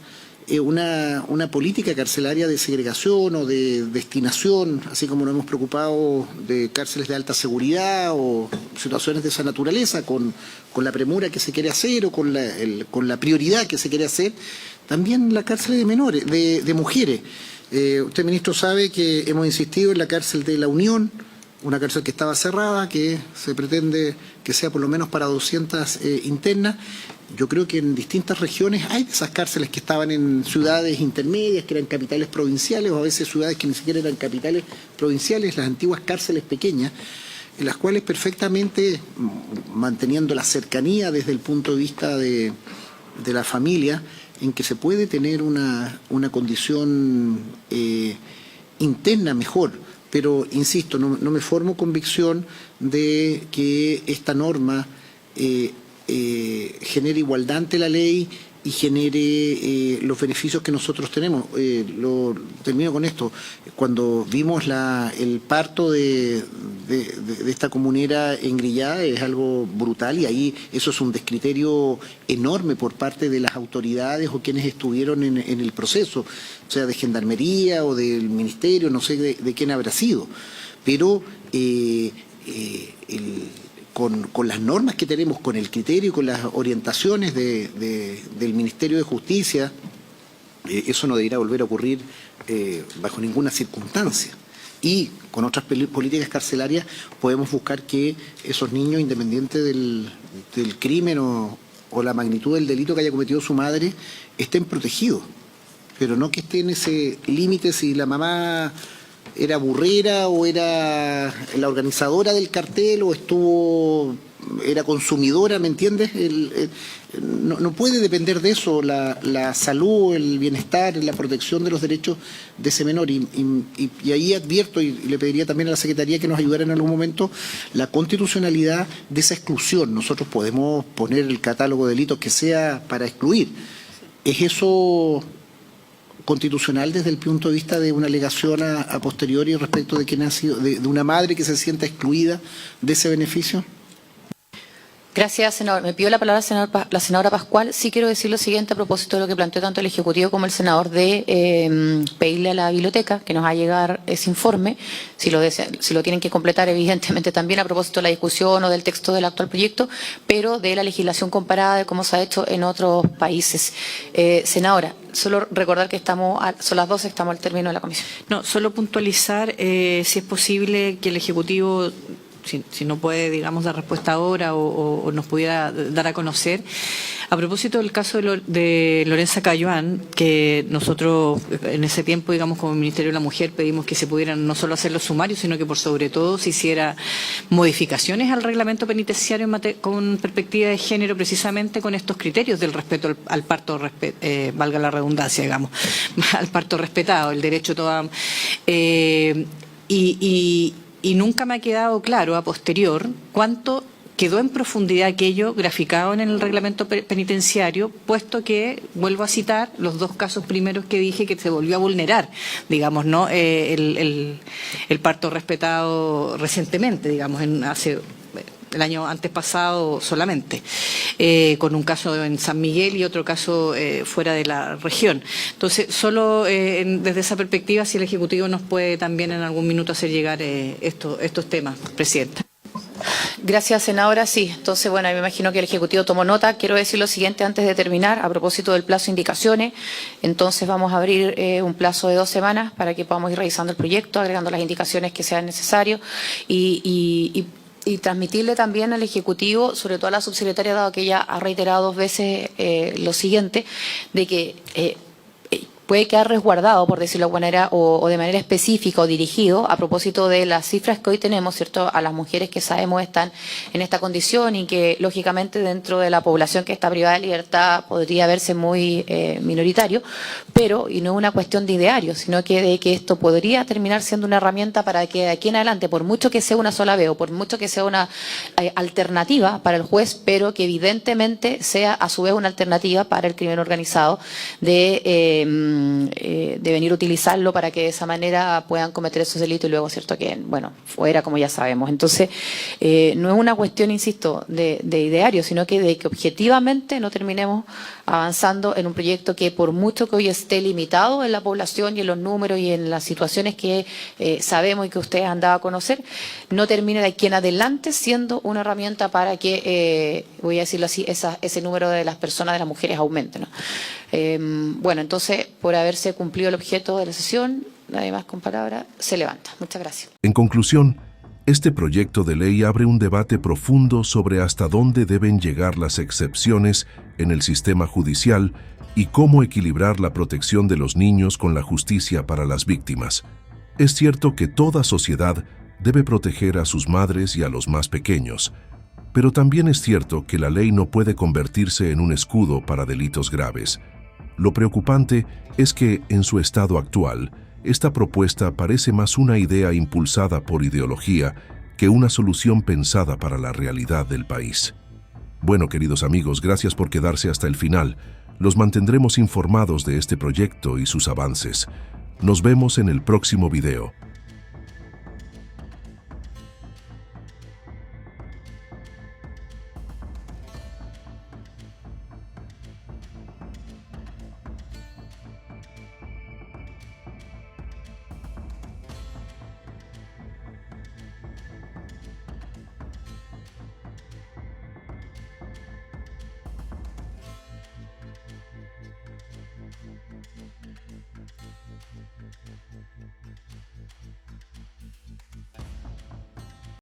una política carcelaria de segregación o de destinación, así como nos hemos preocupado de cárceles de alta seguridad o situaciones de esa naturaleza, con la premura que se quiere hacer o con la prioridad que se quiere hacer, también la cárcel de menores, de mujeres. Usted, ministro, sabe que hemos insistido en la cárcel de La Unión, una cárcel que estaba cerrada, que se pretende que sea por lo menos para 200 internas. Yo creo que en distintas regiones hay de esas cárceles que estaban en ciudades intermedias, que eran capitales provinciales, o a veces ciudades que ni siquiera eran capitales provinciales, las antiguas cárceles pequeñas, en las cuales perfectamente, manteniendo la cercanía desde el punto de vista de la familia, en que se puede tener una condición interna mejor. Pero, insisto, no me formo convicción de que esta norma genere igualdad ante la ley y genere los beneficios que nosotros tenemos. Termino con esto. Cuando vimos el parto de esta comunera engrillada, es algo brutal, y ahí eso es un descriterio enorme por parte de las autoridades o quienes estuvieron en el proceso, o sea, de Gendarmería o del Ministerio, no sé de quién habrá sido. Pero con las normas que tenemos, con el criterio y con las orientaciones del Ministerio de Justicia, Eso no debería volver a ocurrir bajo ninguna circunstancia. Y con otras políticas carcelarias podemos buscar que esos niños, independiente del crimen o la magnitud del delito que haya cometido su madre, estén protegidos. Pero no que esté en ese límite si la mamá era burrera o era la organizadora del cartel o era consumidora, ¿me entiendes? No puede depender de eso la salud, el bienestar, la protección de los derechos de ese menor. Y ahí advierto y le pediría también a la Secretaría que nos ayudara en algún momento la constitucionalidad de esa exclusión. Nosotros podemos poner el catálogo de delitos que sea para excluir. ¿Es eso constitucional desde el punto de vista de una alegación a posteriori respecto de quien ha sido, de una madre que se sienta excluida de ese beneficio? Gracias, senador. Me pidió la palabra la senadora Pascual. Sí quiero decir lo siguiente a propósito de lo que planteó tanto el Ejecutivo como el senador de pedirle a la biblioteca que nos va a llegar ese informe, si lo tienen que completar evidentemente también a propósito de la discusión o del texto del actual proyecto, pero de la legislación comparada de cómo se ha hecho en otros países. Senadora, solo recordar que son las 12, estamos al término de la comisión. No, solo puntualizar si es posible que el Ejecutivo, si no puede, digamos, dar respuesta ahora o nos pudiera dar a conocer. A propósito del caso de Lorenza Cayuán, que nosotros en ese tiempo, digamos, como Ministerio de la Mujer, pedimos que se pudieran no solo hacer los sumarios, sino que por sobre todo se hiciera modificaciones al reglamento penitenciario con perspectiva de género, precisamente con estos criterios del respeto al parto, valga la redundancia, digamos, al parto respetado, el derecho todo y nunca me ha quedado claro a posterior cuánto quedó en profundidad aquello graficado en el reglamento penitenciario, puesto que, vuelvo a citar, los dos casos primeros que dije que se volvió a vulnerar, digamos, ¿no? El parto respetado recientemente, digamos, hace el año antes pasado solamente, con un caso en San Miguel y otro caso fuera de la región. Entonces, solo desde esa perspectiva, si el Ejecutivo nos puede también en algún minuto hacer llegar estos temas, Presidenta. Gracias, senadora. Sí, entonces, bueno, me imagino que el Ejecutivo tomó nota. Quiero decir lo siguiente antes de terminar, a propósito del plazo de indicaciones. Entonces, vamos a abrir un plazo de 2 semanas para que podamos ir revisando el proyecto, agregando las indicaciones que sean necesarias y transmitirle también al Ejecutivo, sobre todo a la subsecretaria, dado que ella ha reiterado 2 veces lo siguiente, de que puede quedar resguardado, por decirlo de alguna manera, o de manera específica o dirigido a propósito de las cifras que hoy tenemos, ¿cierto?, a las mujeres que sabemos están en esta condición y que, lógicamente, dentro de la población que está privada de libertad podría verse muy minoritario, pero, y no es una cuestión de ideario, sino que de que esto podría terminar siendo una herramienta para que de aquí en adelante, por mucho que sea una sola vez o por mucho que sea una alternativa para el juez, pero que evidentemente sea a su vez una alternativa para el crimen organizado de venir a utilizarlo para que de esa manera puedan cometer esos delitos y luego, cierto, que, bueno, fuera, como ya sabemos. Entonces, no es una cuestión, insisto, de ideario, sino que de que objetivamente no terminemos avanzando en un proyecto que, por mucho que hoy esté limitado en la población y en los números y en las situaciones que sabemos y que ustedes han dado a conocer, no termine de aquí en adelante siendo una herramienta para que, voy a decirlo así, ese número de las personas, de las mujeres, aumente, ¿no? Bueno, entonces, por haberse cumplido el objeto de la sesión, nadie más con palabra, se levanta. Muchas gracias. En conclusión, este proyecto de ley abre un debate profundo sobre hasta dónde deben llegar las excepciones en el sistema judicial y cómo equilibrar la protección de los niños con la justicia para las víctimas. Es cierto que toda sociedad debe proteger a sus madres y a los más pequeños, pero también es cierto que la ley no puede convertirse en un escudo para delitos graves. Lo preocupante es que, en su estado actual, esta propuesta parece más una idea impulsada por ideología que una solución pensada para la realidad del país. Bueno, queridos amigos, gracias por quedarse hasta el final. Los mantendremos informados de este proyecto y sus avances. Nos vemos en el próximo video.